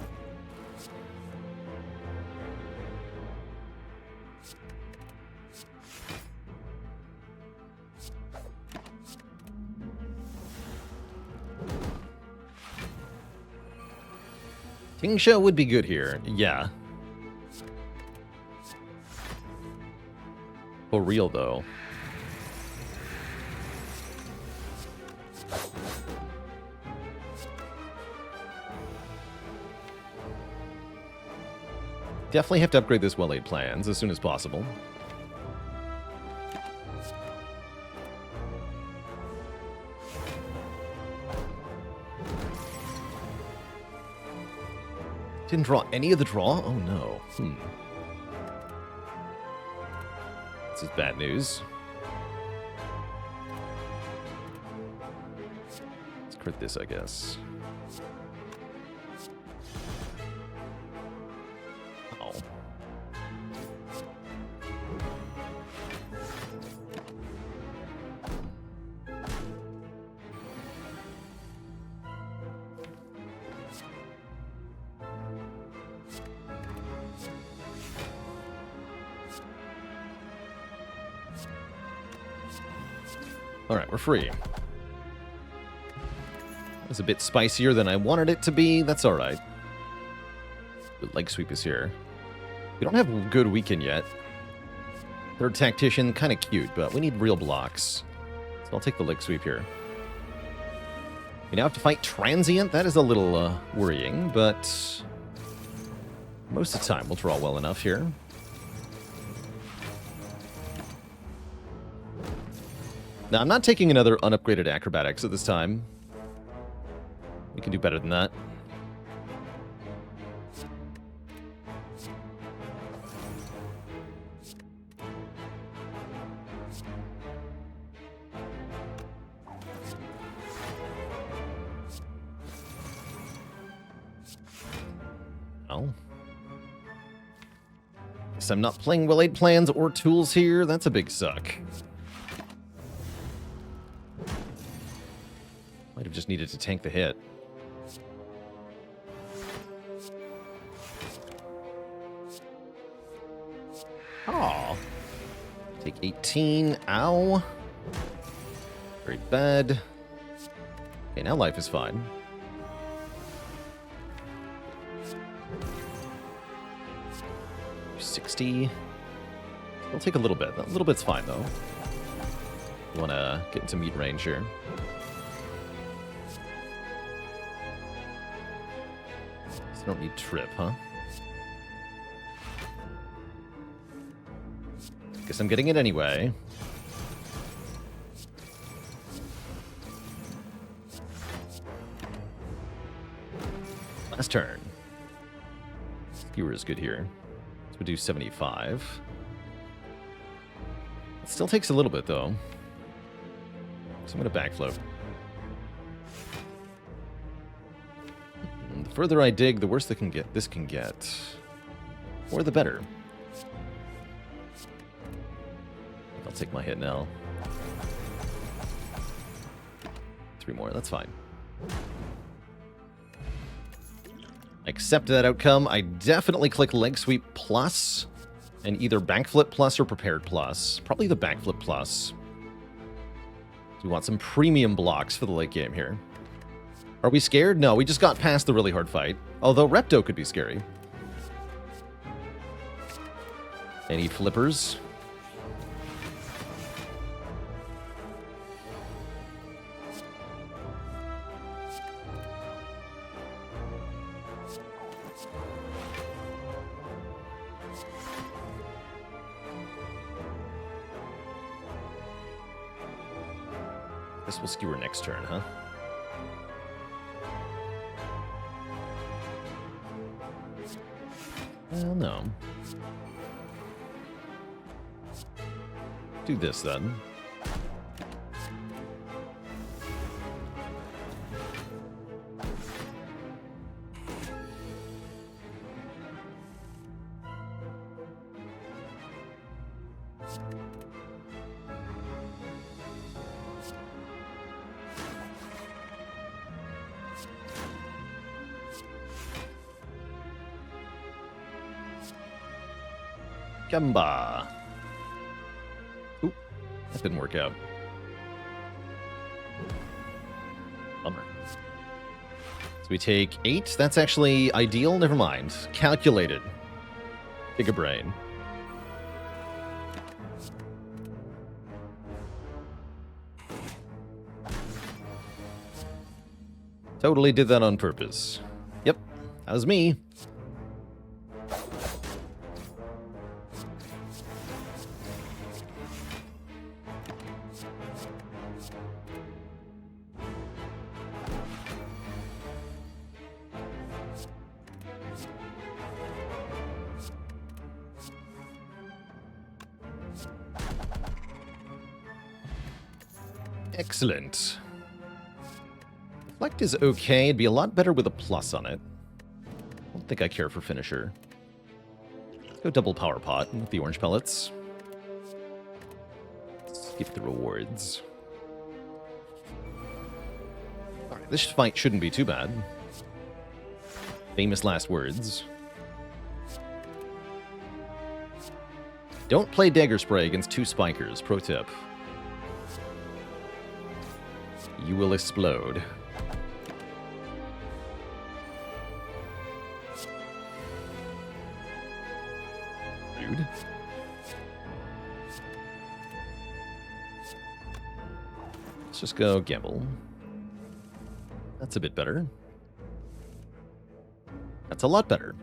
Tingsha would be good here. Yeah. For real, though. Definitely have to upgrade this well-laid plans as soon as possible. Didn't draw any of the draw? Oh no. This is bad news. Let's crit this, I guess. Alright, we're free. It's a bit spicier than I wanted it to be. That's alright. The leg sweep is here. We don't have good weaken yet. Third tactician, kind of cute, but we need real blocks. So I'll take the leg sweep here. We now have to fight transient. That is a little worrying, but most of the time we'll draw well enough here. Now, I'm not taking another unupgraded acrobatics at this time. We can do better than that. Well, guess I'm not playing well-laid plans or tools here. That's a big suck. Might have just needed to tank the hit. Aw. Take 18. Ow. Very bad. Okay, now life is fine. $60. It'll take a little bit. A little bit's fine, though. You want to get into meat range here. I don't need trip, huh? Guess I'm getting it anyway. next turn. Skewer is good here. So we do 75. It still takes a little bit, though. So I'm going to backflip. The further I dig, the worse this can get. Or the better. I'll take my hit now. 3 more, that's fine. Accept that outcome. I definitely click Leg Sweep Plus, and either Backflip Plus or Prepared Plus. Probably the Backflip Plus. We want some premium blocks for the late game here. Are we scared? No, we just got past the really hard fight. Although Repto could be scary. Any flippers? This will skewer next turn, huh? Well, no. Do this, then. Gamba. Oop, that didn't work out. Bummer. So we take 8. That's actually ideal. Never mind. Calculated. Giga brain. Totally did that on purpose. Yep, that was me. Excellent. Reflect is okay. It'd be a lot better with a plus on it. I don't think I care for finisher. Let's go double power pot with the orange pellets. Skip the rewards. Alright, this fight shouldn't be too bad. Famous last words. Don't play Dagger Spray against 2 spikers. Pro tip. You will explode. Rude. Let's just go gamble. That's a bit better. That's a lot better.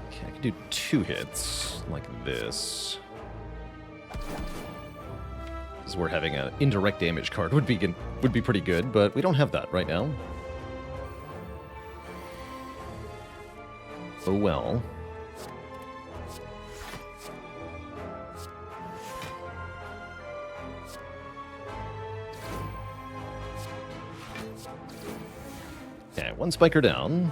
Okay, I can do 2 hits like this. This is where having an indirect damage card would be pretty good, but we don't have that right now. Oh well. Okay, 1 spiker down.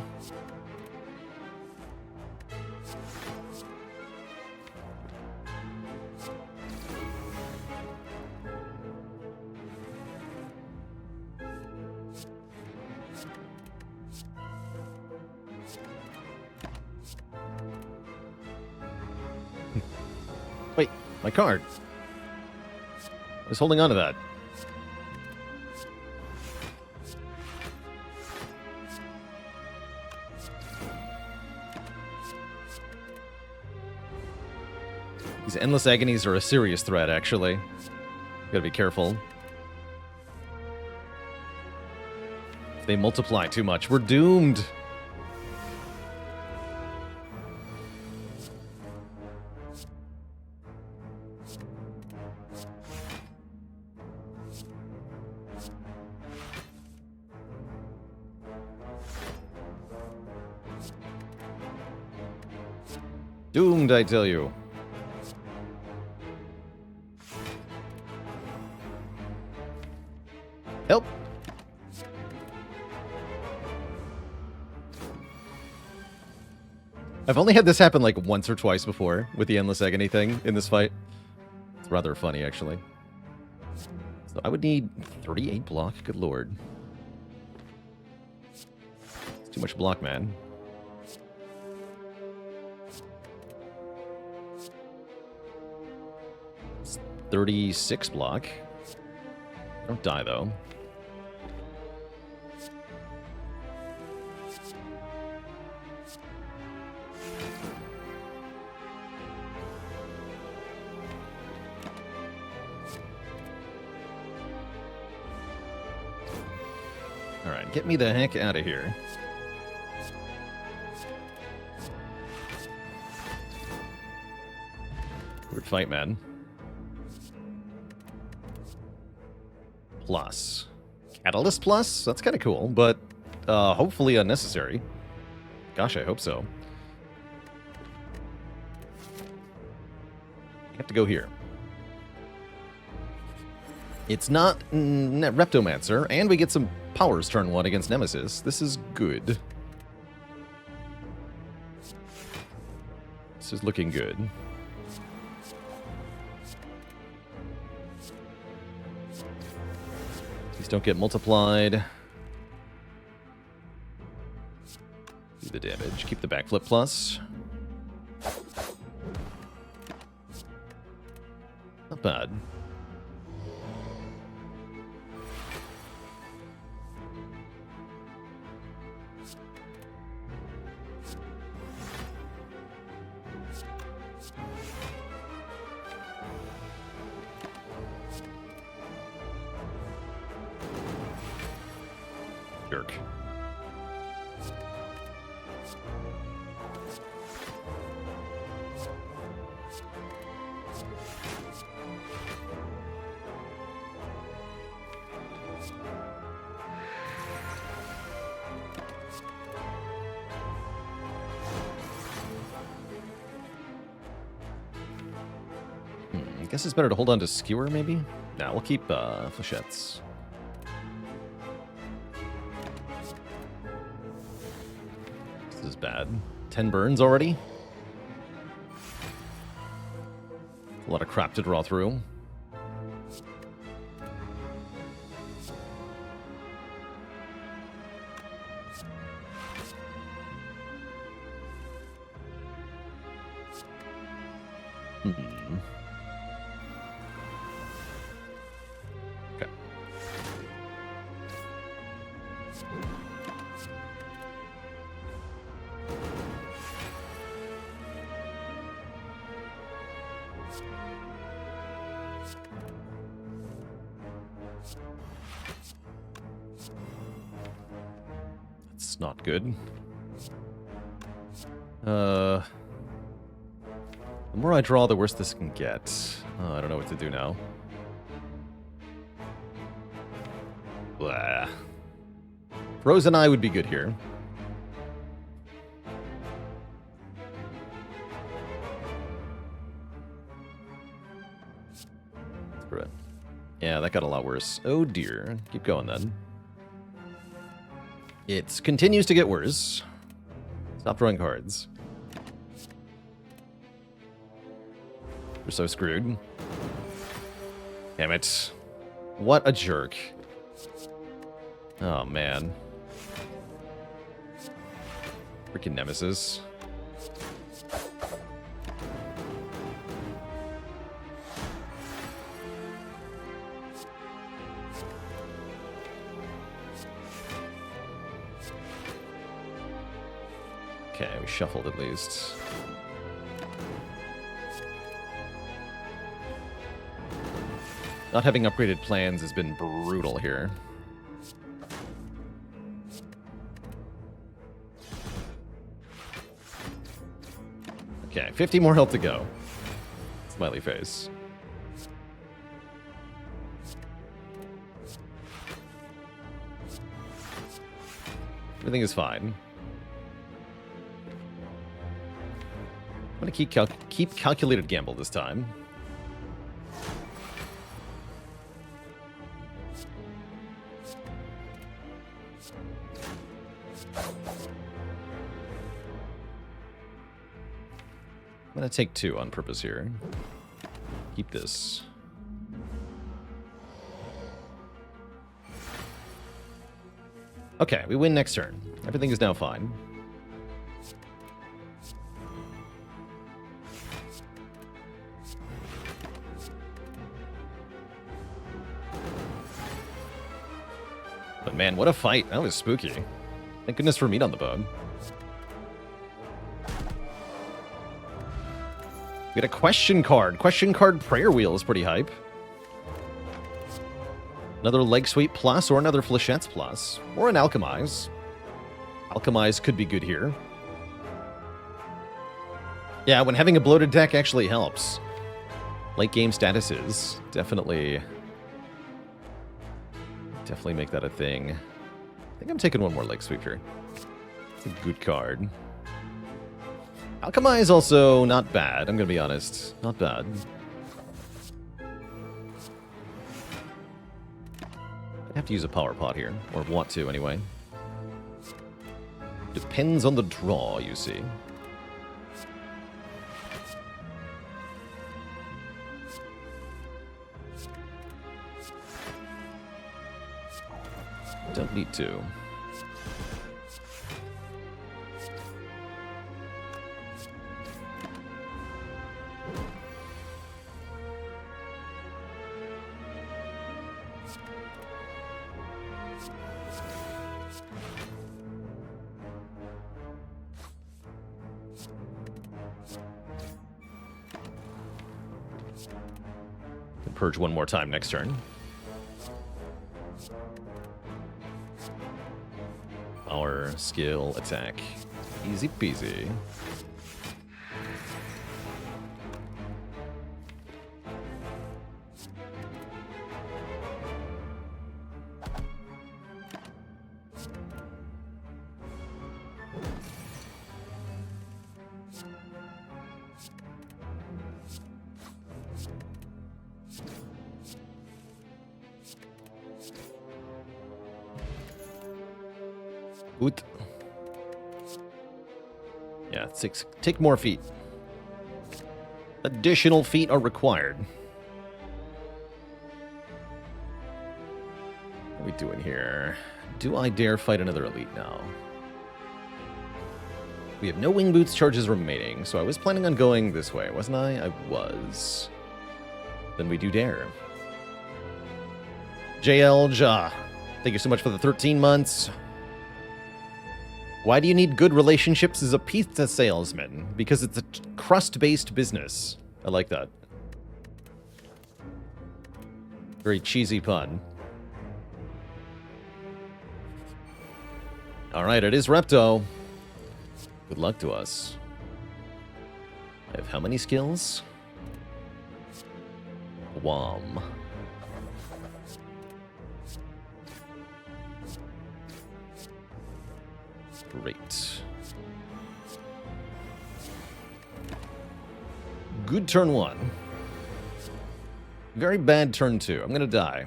Wait, my card. I was holding on to that. These endless agonies are a serious threat, actually. Gotta be careful. If they multiply too much, we're doomed. Doomed, I tell you. Help! I've only had this happen like once or twice before with the Endless Agony thing in this fight. It's rather funny, actually. So I would need 38 block. Good lord. It's too much block, man. It's 36 block. Don't die, though. Alright, get me the heck out of here. Weird fight, man. Plus. Catalyst plus? That's kind of cool, but hopefully unnecessary. Gosh, I hope so. I have to go here. It's not Reptomancer, and we get some powers turn 1 against Nemesis. This is good. This is looking good. These don't get multiplied. Do the damage. Keep the backflip plus. Not bad. Jerk. I guess it's better to hold on to Skewer, maybe? Nah, we'll keep Flechettes. This is bad. 10 burns already? A lot of crap to draw through. Okay. That's not good. The more I draw, the worse this can get. I don't know what to do now. Blah. Rose and I would be good here. Screw it. Yeah, that got a lot worse. Oh dear. Keep going then. It continues to get worse. Stop drawing cards. We're so screwed. Damn it. What a jerk. Oh, man. Freaking Nemesis. Okay, we shuffled at least. Not having upgraded plans has been brutal here. Okay, 50 more health to go. Smiley face. Everything is fine. I'm gonna keep calculated gamble this time. I'm gonna take 2 on purpose here. Keep this. Okay, we win next turn. Everything is now fine. But man, what a fight. That was spooky. Thank goodness for meat on the bone. We got a question card. Question card prayer wheel is pretty hype. Another leg sweep plus or another flechettes plus. Or an alchemize. Alchemize could be good here. Yeah, when having a bloated deck actually helps. Late game statuses. Definitely make that a thing. I think I'm taking one more leg sweep here. It's a good card. Alchemize also not bad, I'm gonna be honest. Not bad. I have to use a power pot here, or want to anyway. Depends on the draw, you see. Don't need to. Purge one more time next turn. Power, skill, attack. Easy peasy. Good. Yeah, 6. Take more feet. Additional feet are required. What are we doing here? Do I dare fight another elite now? We have no wing boots charges remaining, so I was planning on going this way, wasn't I? I was. Then we do dare. JL Ja, thank you so much for the 13 months. Why do you need good relationships as a pizza salesman? Because it's a crust-based business. I like that. Very cheesy pun. Alright, it is Repto. Good luck to us. I have how many skills? Wham. Great. Good turn 1. Very bad turn 2. I'm gonna die.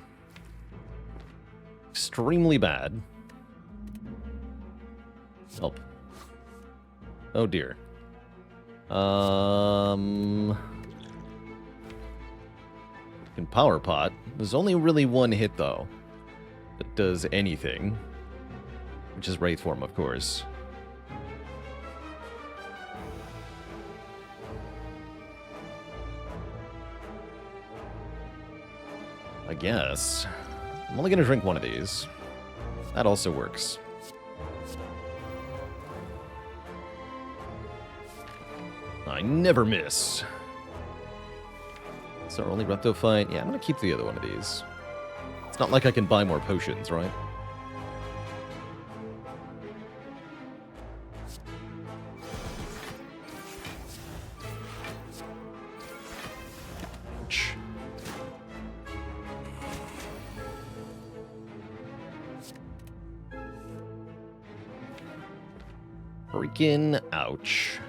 Extremely bad. Help. Oh dear. Can power pot. There's only really one hit though that does anything. Which is Wraith form, of course. I guess. I'm only going to drink one of these. That also works. I never miss. It's our only Repto fight. Yeah, I'm going to keep the other one of these. It's not like I can buy more potions, right? Ouch. Freaking ouch.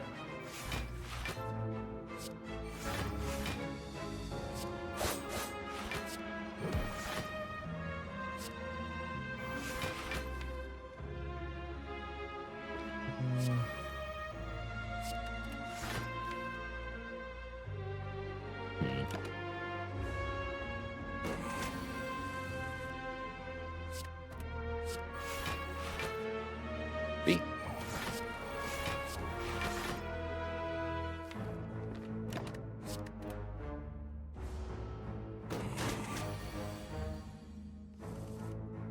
B.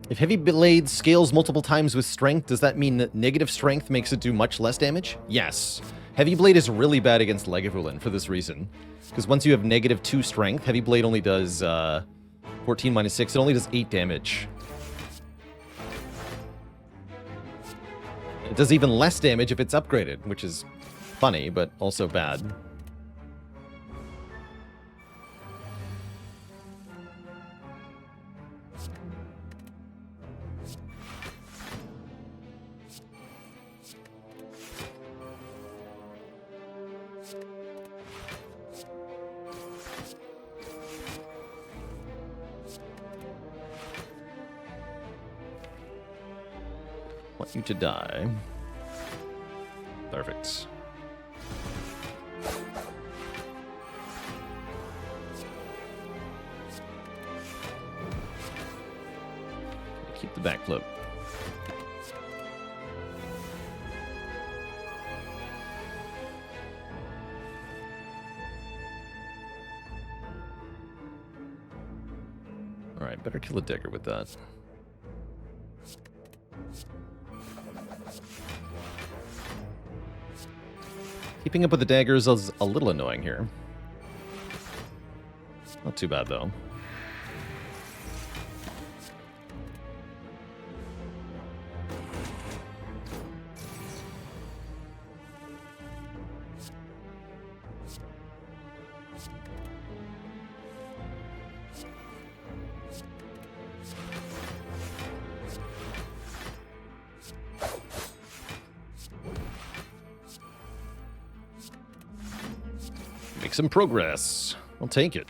If Heavy Blade scales multiple times with strength, does that mean that negative strength makes it do much less damage? Yes. Heavy Blade is really bad against Lagavulin for this reason. Because once you have -2 strength, Heavy Blade only does 14 minus 6. It only does 8 damage. It does even less damage if it's upgraded, which is funny, but also bad. Want you to die. Perfect. Keep the backflip. Alright, better kill a dagger with that. Keeping up with the daggers is a little annoying here. Not too bad, though. Make some progress. I'll take it.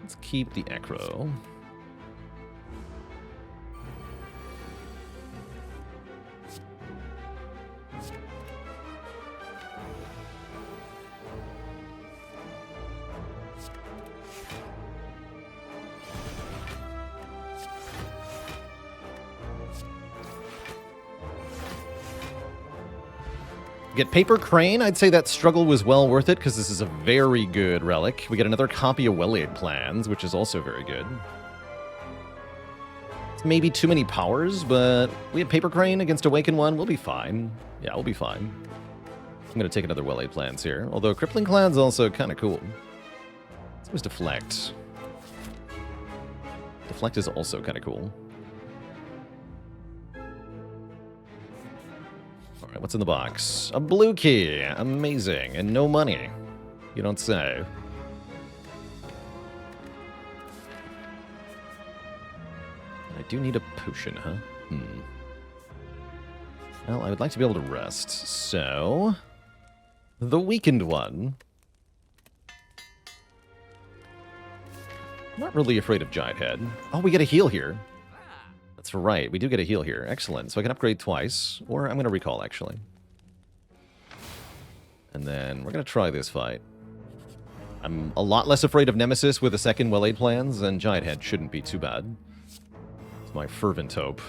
Let's keep the acro. Get Paper Crane. I'd say that struggle was well worth it because this is a very good relic. We get another copy of Well-Laid Plans, which is also very good. It's maybe too many powers, but we have Paper Crane against Awaken 1. We'll be fine. Yeah, we'll be fine. I'm going to take another Well-Laid Plans here. Although Crippling Cloud's also kind of cool. Let's use Deflect. Deflect is also kind of cool. Alright, what's in the box? A blue key. Amazing. And no money. You don't say. I do need a potion, huh? Well, I would like to be able to rest. So, the weakened one. I'm not really afraid of Giant Head. Oh, we get a heal here. That's right, we do get a heal here. Excellent. So I can upgrade twice, or I'm going to recall, actually. And then we're going to try this fight. I'm a lot less afraid of Nemesis with a second Well-Laid Plans, and Giant Head shouldn't be too bad. It's my fervent hope.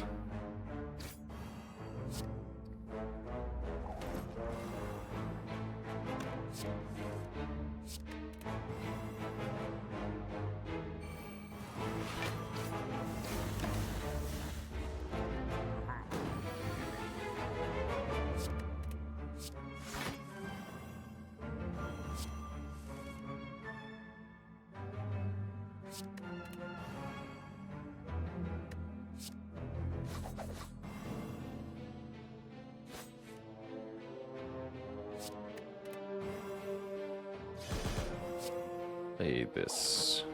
Play this.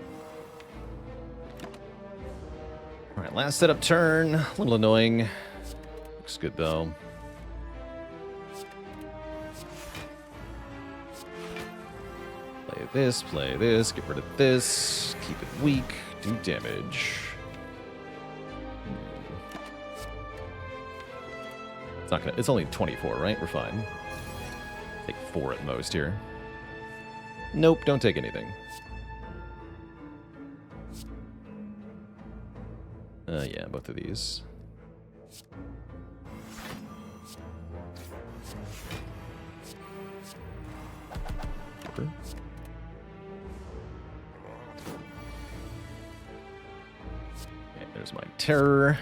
Alright, last setup turn. A little annoying. Looks good, though. Play this, get rid of this, keep it weak, do damage. It's not gonna, it's only 24, right? We're fine. Take 4 at most here. Nope, don't take anything. Yeah, both of these. Okay. There's my terror.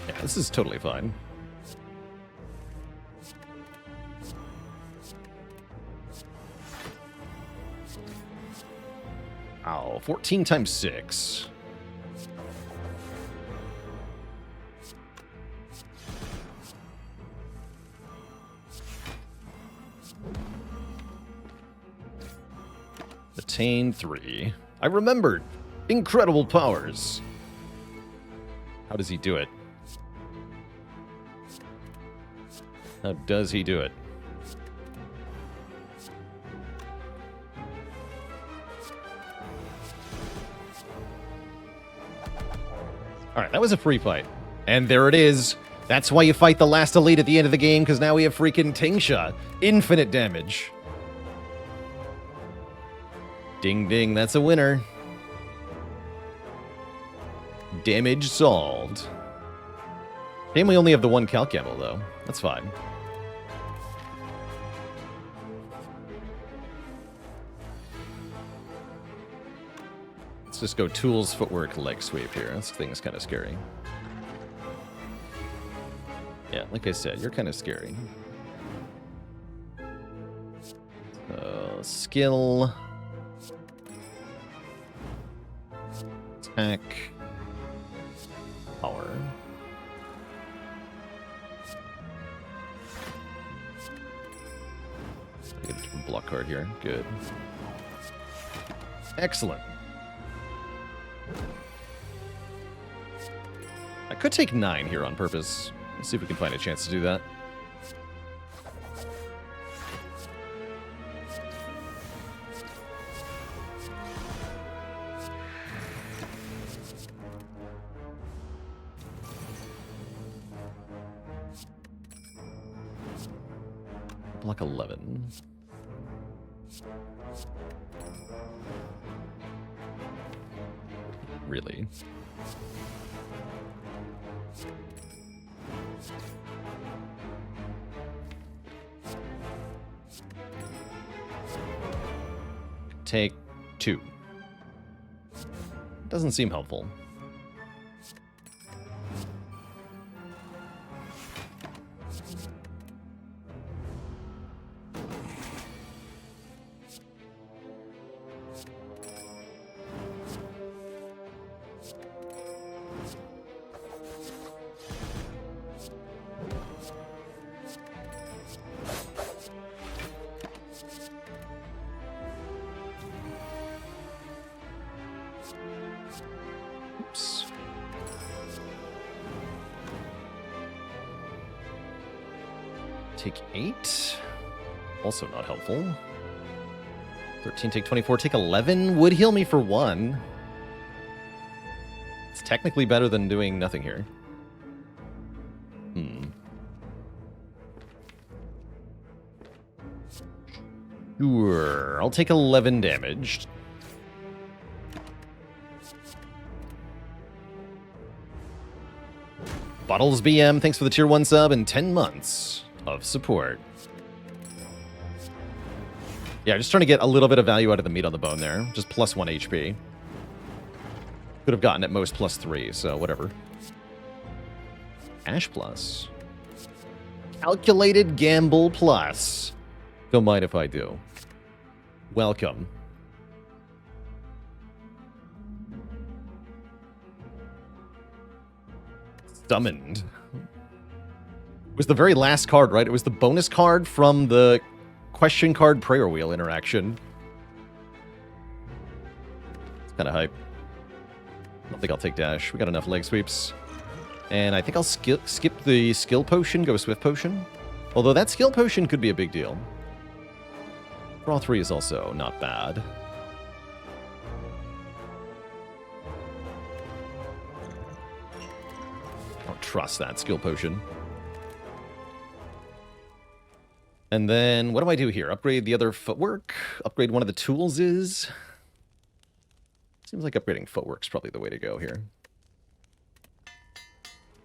Yeah, this is totally fine. Ow, 14 times 6. Attain 3. I remembered. Incredible powers. How does he do it? How does he do it? Alright, that was a free fight. And there it is. That's why you fight the last elite at the end of the game, because now we have freaking Tingsha. Infinite damage. Ding ding, that's a winner. Damage solved. Shame we only have the one calc ammo, though. That's fine. Let's just go tools, footwork, leg sweep here. This thing's kind of scary. Yeah, like I said, you're kind of scary. Skill. Attack. Power. Get a different block card here. Good. Excellent. I could take 9 here on purpose. Let's see if we can find a chance to do that. Block 11. Really? Take 2. Doesn't seem helpful. Oops. Take 8. Also not helpful. 13, take 24, take 11. Would heal me for 1. It's technically better than doing nothing here. Sure. I'll take 11 damage. Bottles BM, thanks for the tier 1 sub and 10 months of support. Yeah, just trying to get a little bit of value out of the meat on the bone there. Just plus 1 HP. Could have gotten at most plus 3, so whatever. Ash plus. Calculated gamble plus. Don't mind if I do. Welcome. Summoned. It was the very last card, right? It was the bonus card from the question card prayer wheel interaction. Kind of hype. I don't think I'll take dash. We got enough leg sweeps. And I think I'll skip the skill potion, go swift potion. Although that skill potion could be a big deal. Draw 3 is also not bad. I don't trust that skill potion. And then, what do I do here? Upgrade the other footwork? Upgrade one of the tools is... Seems like upgrading footwork's probably the way to go here.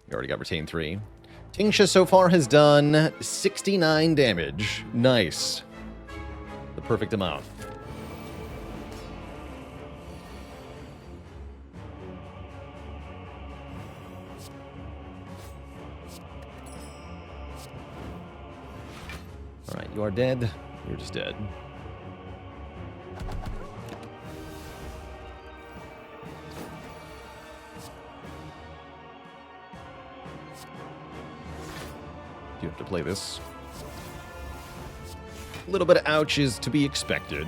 You already got retain 3. Tingsha so far has done 69 damage. Nice. The perfect amount. Alright, you are dead. You're just dead. You have to play this. A little bit of ouch is to be expected.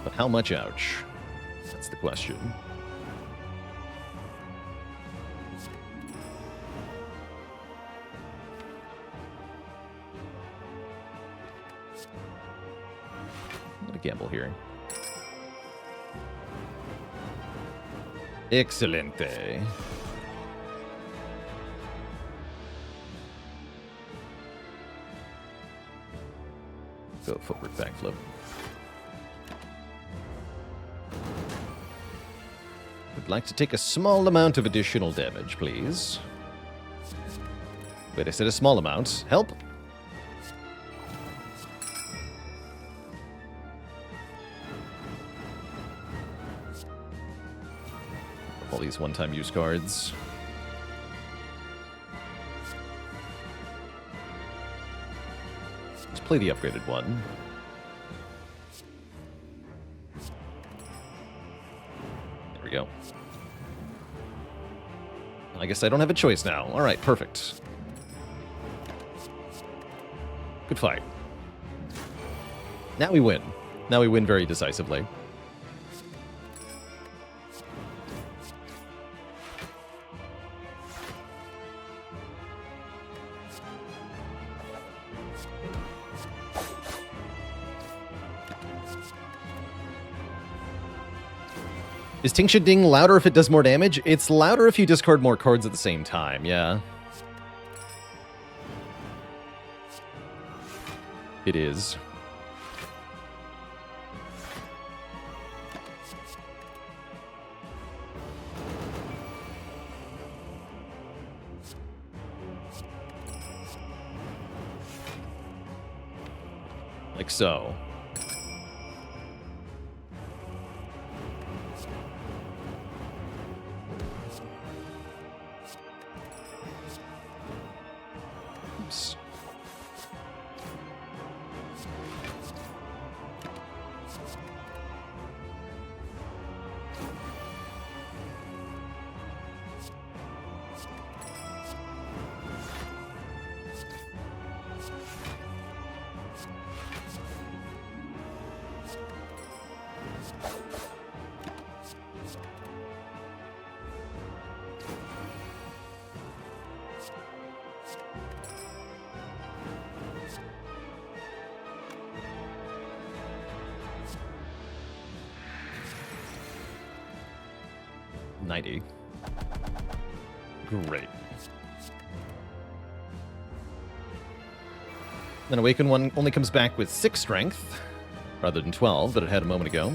But how much ouch? That's the question. What a gamble here. Excelente. Go footwork backflip. Would like to take a small amount of additional damage, please. Wait, I said a small amount. Help! All these one-time use cards. Play the upgraded one. There we go. I guess I don't have a choice now. Alright, perfect. Good fight. Now we win. Now we win very decisively. Is Tingsha Ding louder if it does more damage? It's louder if you discard more cards at the same time, yeah. It is. Like so. Oops. Great. Then Awaken one only comes back with 6 strength, rather than 12 that it had a moment ago.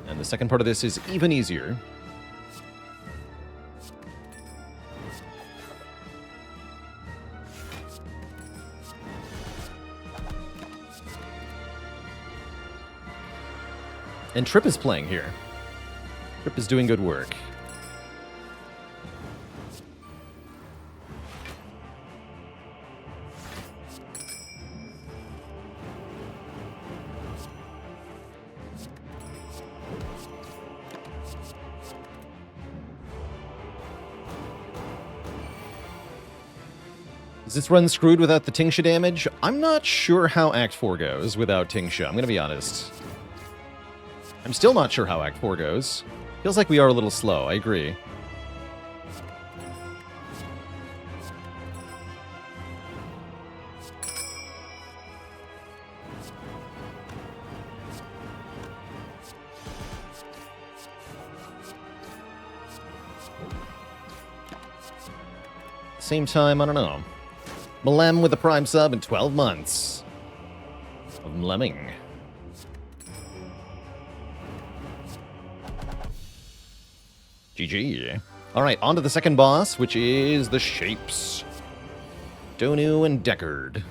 And the second part of this is even easier. And Trip is playing here. Trip is doing good work. Is this run screwed without the Tingsha damage? I'm not sure how Act 4 goes without Tingsha, I'm gonna be honest. I'm still not sure how Act 4 goes. Feels like we are a little slow, I agree. Same time, I don't know. Malem with a prime sub in 12 months. Of Mlemming. GG. Alright, on to the second boss, which is the Shapes. Donu and Deckard.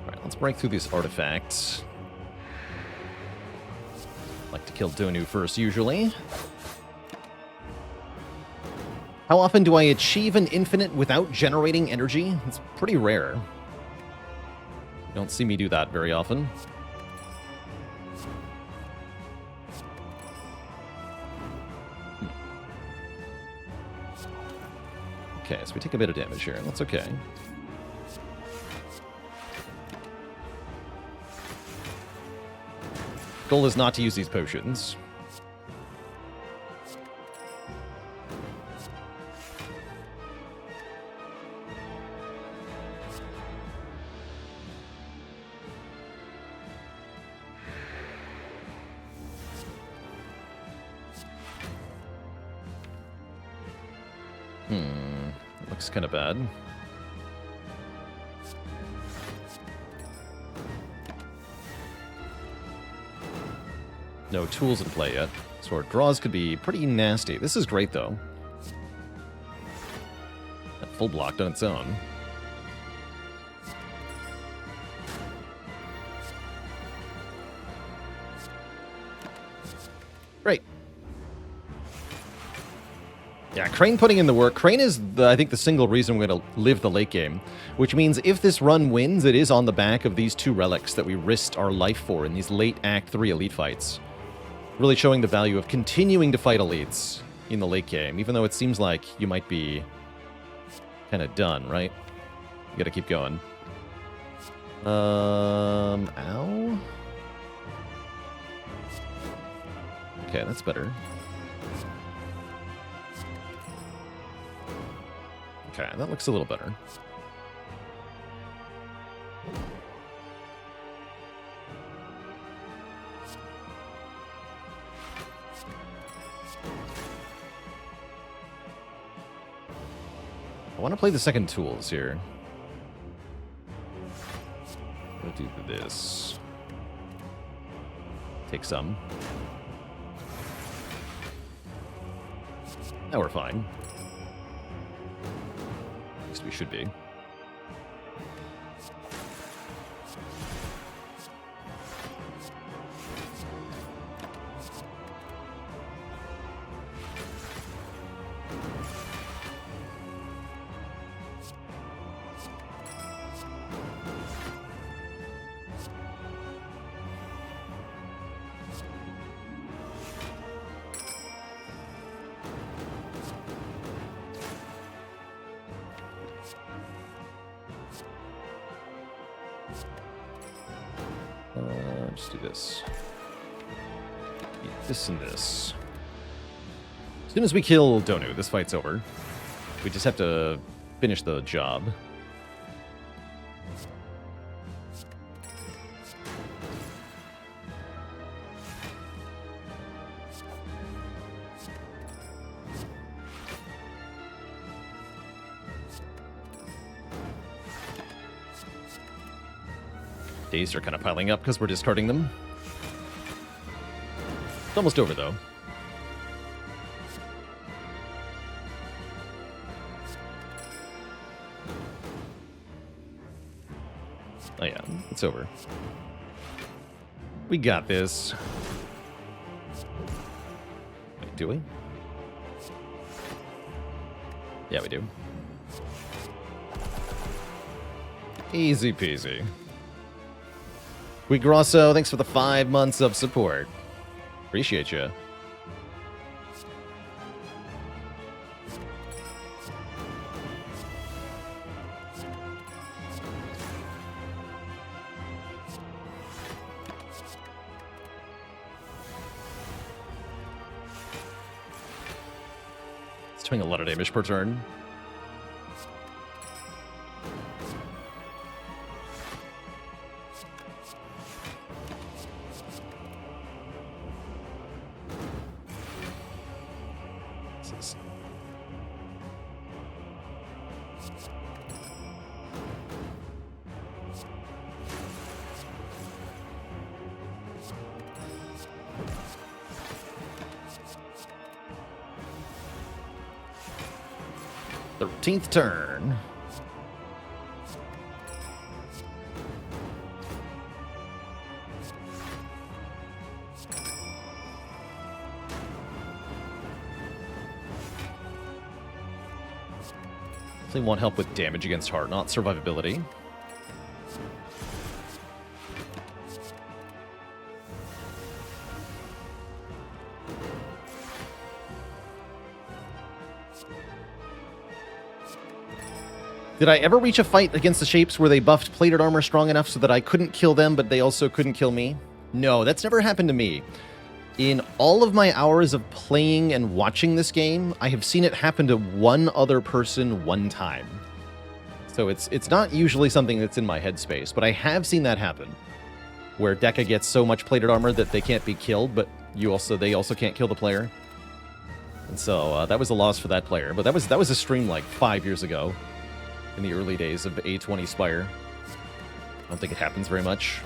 Alright, let's break through these artifacts. Like to kill Donu first, usually. How often do I achieve an infinite without generating energy? It's pretty rare. You don't see me do that very often. Okay, so we take a bit of damage here. That's okay. Goal is not to use these potions. That looks kind of bad. No tools in play yet, so our draws could be pretty nasty. This is great, though. That full blocked on its own. Great. Yeah, Crane putting in the work. Crane is, I think, the single reason we're going to live the late game, which means if this run wins, it is on the back of these two relics that we risked our life for in these late Act 3 elite fights. Really showing the value of continuing to fight elites in the late game, even though it seems like you might be kind of done, right? You gotta keep going. Ow? Okay, that's better. Okay, that looks a little better. I want to play the second tools here. I'm gonna do this. Take some. Now we're fine. At least we should be. Just do this. This and this. As soon as we kill Donu, this fight's over. We just have to finish the job. Days are kind of piling up because we're discarding them. It's almost over, though. Oh yeah, it's over. We got this. Wait, do we? Yeah, we do. Easy peasy. We Grosso, thanks for the 5 months of support. Appreciate you. doing a lot of damage per turn. Thirteenth turn. They want help with damage against heart, not survivability. Did I ever reach a fight against the shapes where they buffed plated armor strong enough so that I couldn't kill them, but they also couldn't kill me? No, that's never happened to me. In all of my hours of playing and watching this game, I have seen it happen to one other person one time. So it's not usually something that's in my headspace, but I have seen that happen. Where Deca gets so much plated armor that they can't be killed, but they also can't kill the player. And so that was a loss for that player. But that was a stream like 5 years ago, in the early days of A20 Spire. I don't think it happens very much.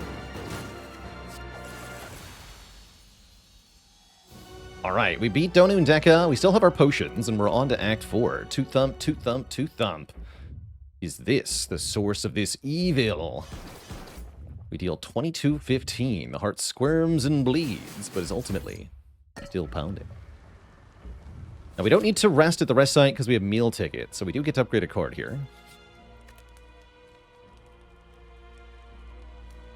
Alright, we beat Donu and Deca, we still have our potions, and we're on to Act 4. Toot thump, toot thump, toot thump. Is this the source of this evil? We deal 22-15. The heart squirms and bleeds, but is ultimately still pounding. Now, we don't need to rest at the rest site because we have meal tickets, so we do get to upgrade a card here.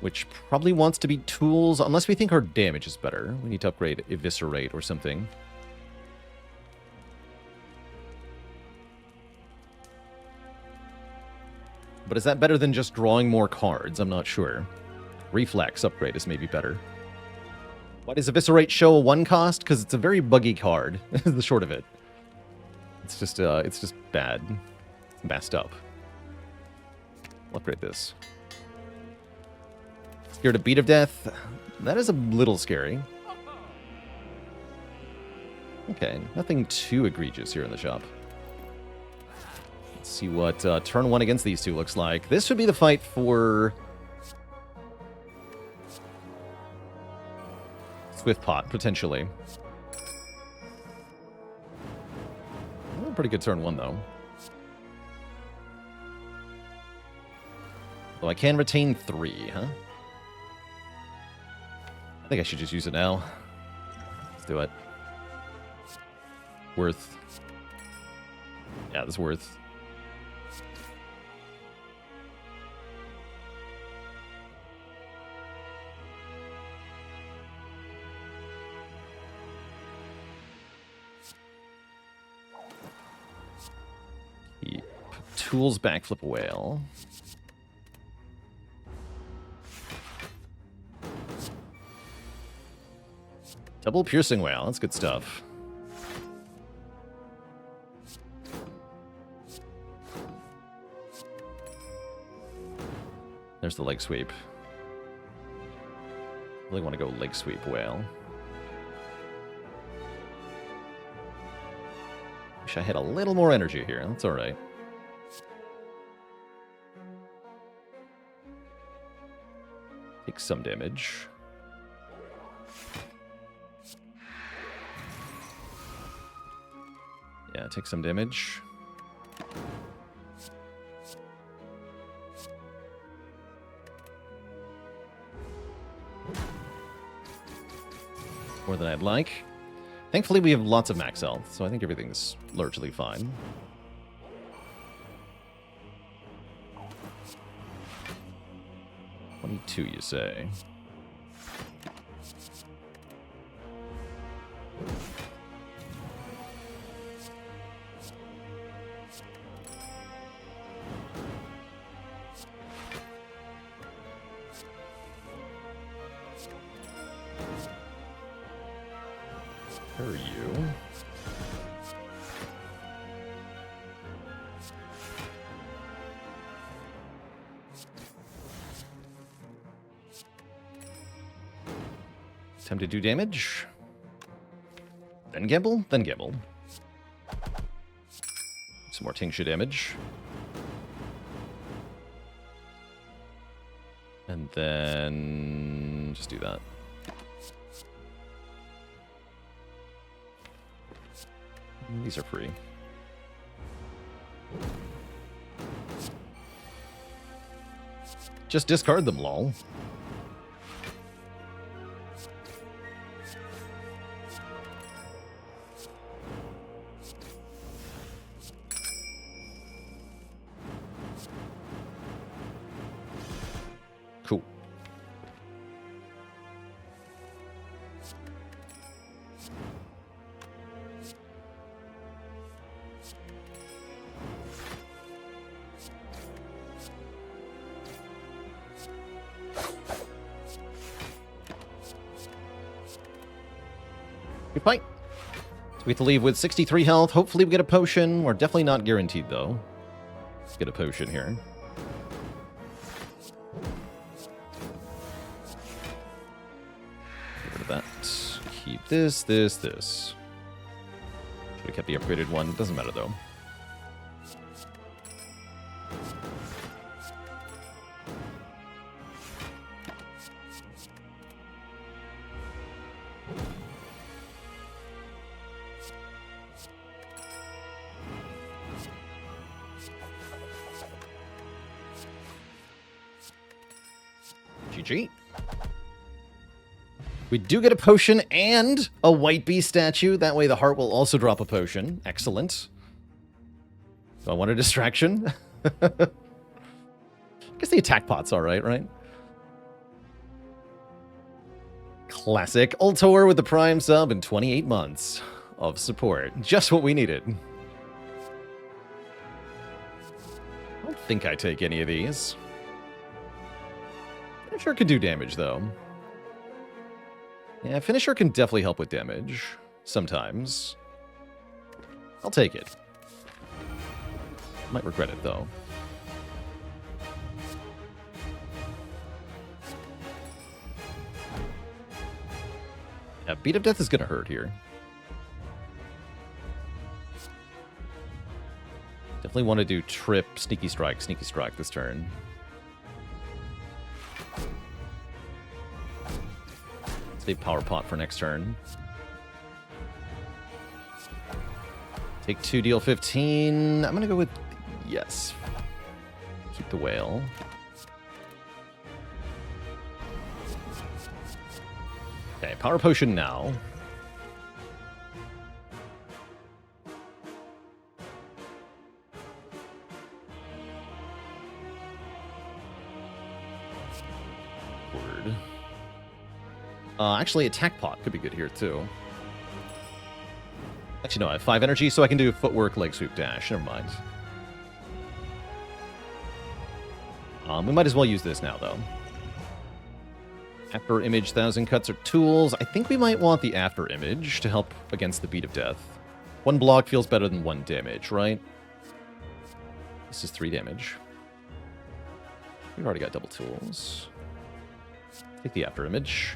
Which probably wants to be tools, unless we think our damage is better. We need to upgrade Eviscerate or something. But is that better than just drawing more cards? I'm not sure. Reflex upgrade is maybe better. Why does Eviscerate show a 1 cost? Because it's a very buggy card, is the short of it. It's just bad. It's messed up. I'll upgrade this. Scared of Beat of Death? That is a little scary. Okay, nothing too egregious here in the shop. Let's see what turn 1 against these two looks like. This would be the fight for Swift Pot, potentially. Pretty good turn 1, though. Well, I can retain 3, huh? I think I should just use it now. Let's do it. Worth. Yeah, this is worth. Keep tools, backflip whale. Double piercing whale, that's good stuff. There's the leg sweep. Really want to go leg sweep whale. Wish I had a little more energy here. That's alright. Take some damage. Yeah, take some damage. More than I'd like. Thankfully, we have lots of max health, so I think everything's largely fine. $22, you say? Where are you? Time to do damage. Then gamble, then gamble. Some more Tingsha damage. And then just do that. These are free. Just discard them, lol. Cool. Good fight. So we have to leave with 63 health. Hopefully we get a potion. We're definitely not guaranteed, though. Let's get a potion here. Get rid of that. Keep this. Should have kept the upgraded one. Doesn't matter, though. GG. We do get a potion and a white bee statue. That way the heart will also drop a potion. Excellent. Do I want a distraction? I guess the attack pot's alright, right? Classic. Ultor with the Prime sub in 28 months of support. Just what we needed. I don't think I take any of these. Finisher could do damage, though. Yeah, Finisher can definitely help with damage. Sometimes. I'll take it. Might regret it, though. Yeah, Beat of Death is gonna hurt here. Definitely want to do Trip, Sneaky Strike this turn. Save Power Pot for next turn. Take 2, deal 15. I'm going to go with... Yes. Keep the whale. Okay, Power Potion now. Actually, Attack Pot could be good here, too. Actually, no, I have 5 energy, so I can do Footwork, Leg Sweep, Dash. Never mind. We might as well use this now, though. After Image, 1000 cuts or tools. I think we might want the After Image to help against the Beat of Death. 1 block feels better than 1 damage, right? This is 3 damage. We've already got double tools. Take the After Image.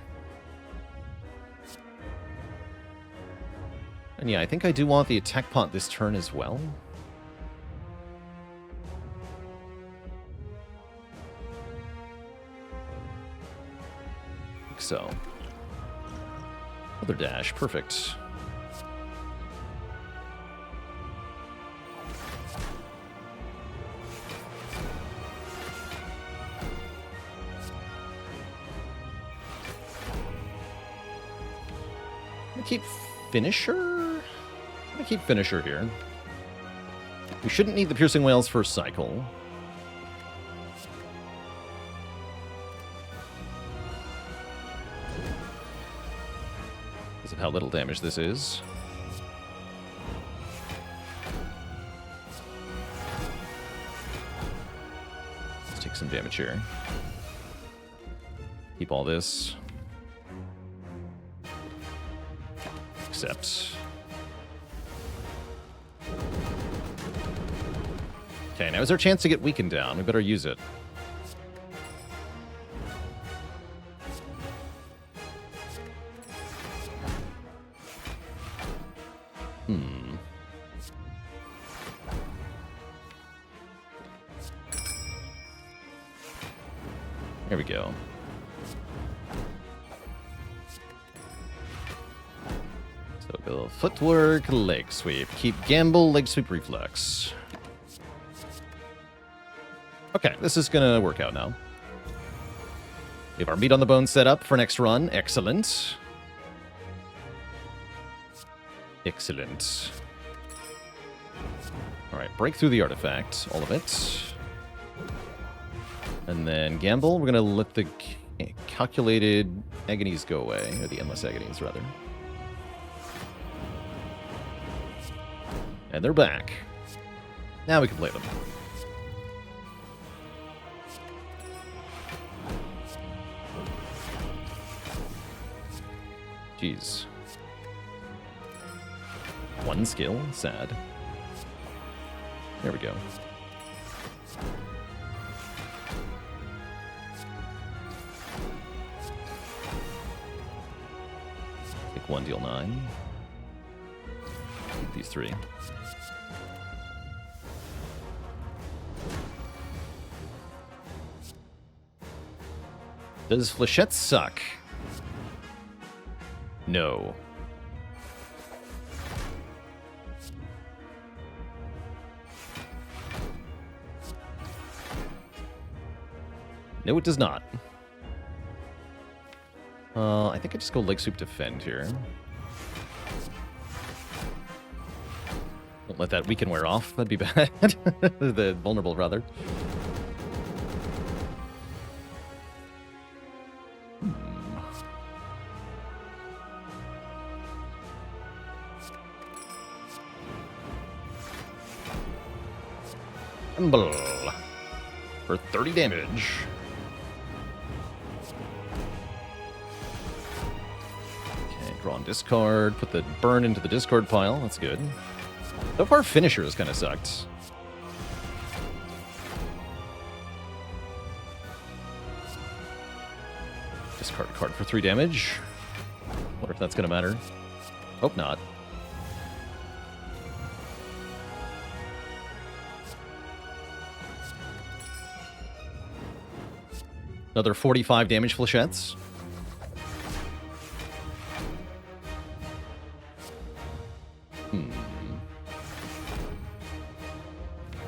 And yeah, I think I do want the Attack Pot this turn as well. I think so. Another dash, perfect. I'm gonna keep Finisher? I'm gonna keep Finisher here. We shouldn't need the Piercing Wails first cycle. Because of how little damage this is. Let's take some damage here. Keep all this. Accept. Okay, now is our chance to get weakened down. We better use it. There we go. So go footwork, leg sweep. Keep gamble, leg sweep, reflex. Okay, this is gonna work out now. We have our meat on the bone set up for next run. Excellent. Excellent. Alright, break through the artifact. All of it. And then gamble. We're going to let the calculated agonies go away. Or the endless agonies, rather. And they're back. Now we can play them. Jeez. One skill. Sad. There we go. Take one, deal 9. Keep these 3. Does Flechette suck? No. No, it does not. I think I just go leg sweep defend here. Won't let that weaken wear off. That'd be bad. The vulnerable, rather. Tremble for 30 damage. Okay, draw and discard. Put the burn into the discard pile. That's good. So far, finishers kind of sucked. Discard a card for 3 damage. Wonder if that's going to matter. Hope not. Another 45 damage flechettes.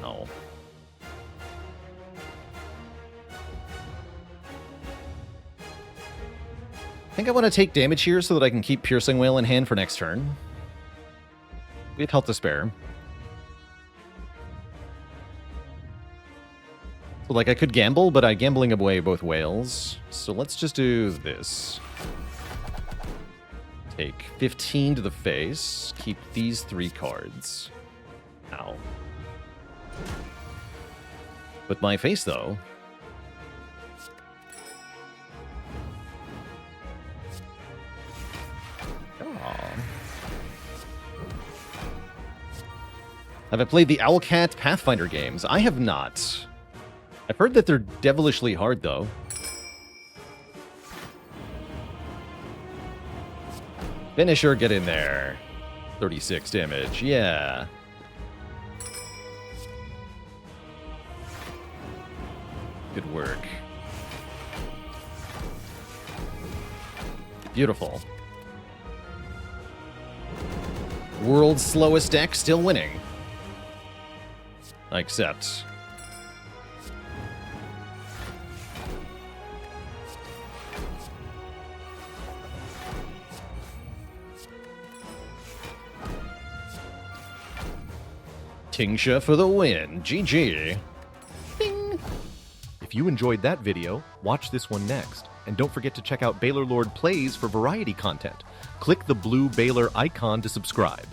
Oh. I think I want to take damage here so that I can keep Piercing Wail in hand for next turn. We have health to spare. So, like, I could gamble, but I'm gambling away both whales. So let's just do this. Take 15 to the face. Keep these 3 cards. Ow. With my face, though. Have I played the Owlcat Pathfinder games? I have not. I've heard that they're devilishly hard, though. Finisher, get in there. 36 damage, yeah. Good work. Beautiful. World's slowest deck still winning. I accept. Tingsha for the win. GG. Bing. If you enjoyed that video, watch this one next. And don't forget to check out Baalorlord Plays for variety content. Click the blue Baalor icon to subscribe.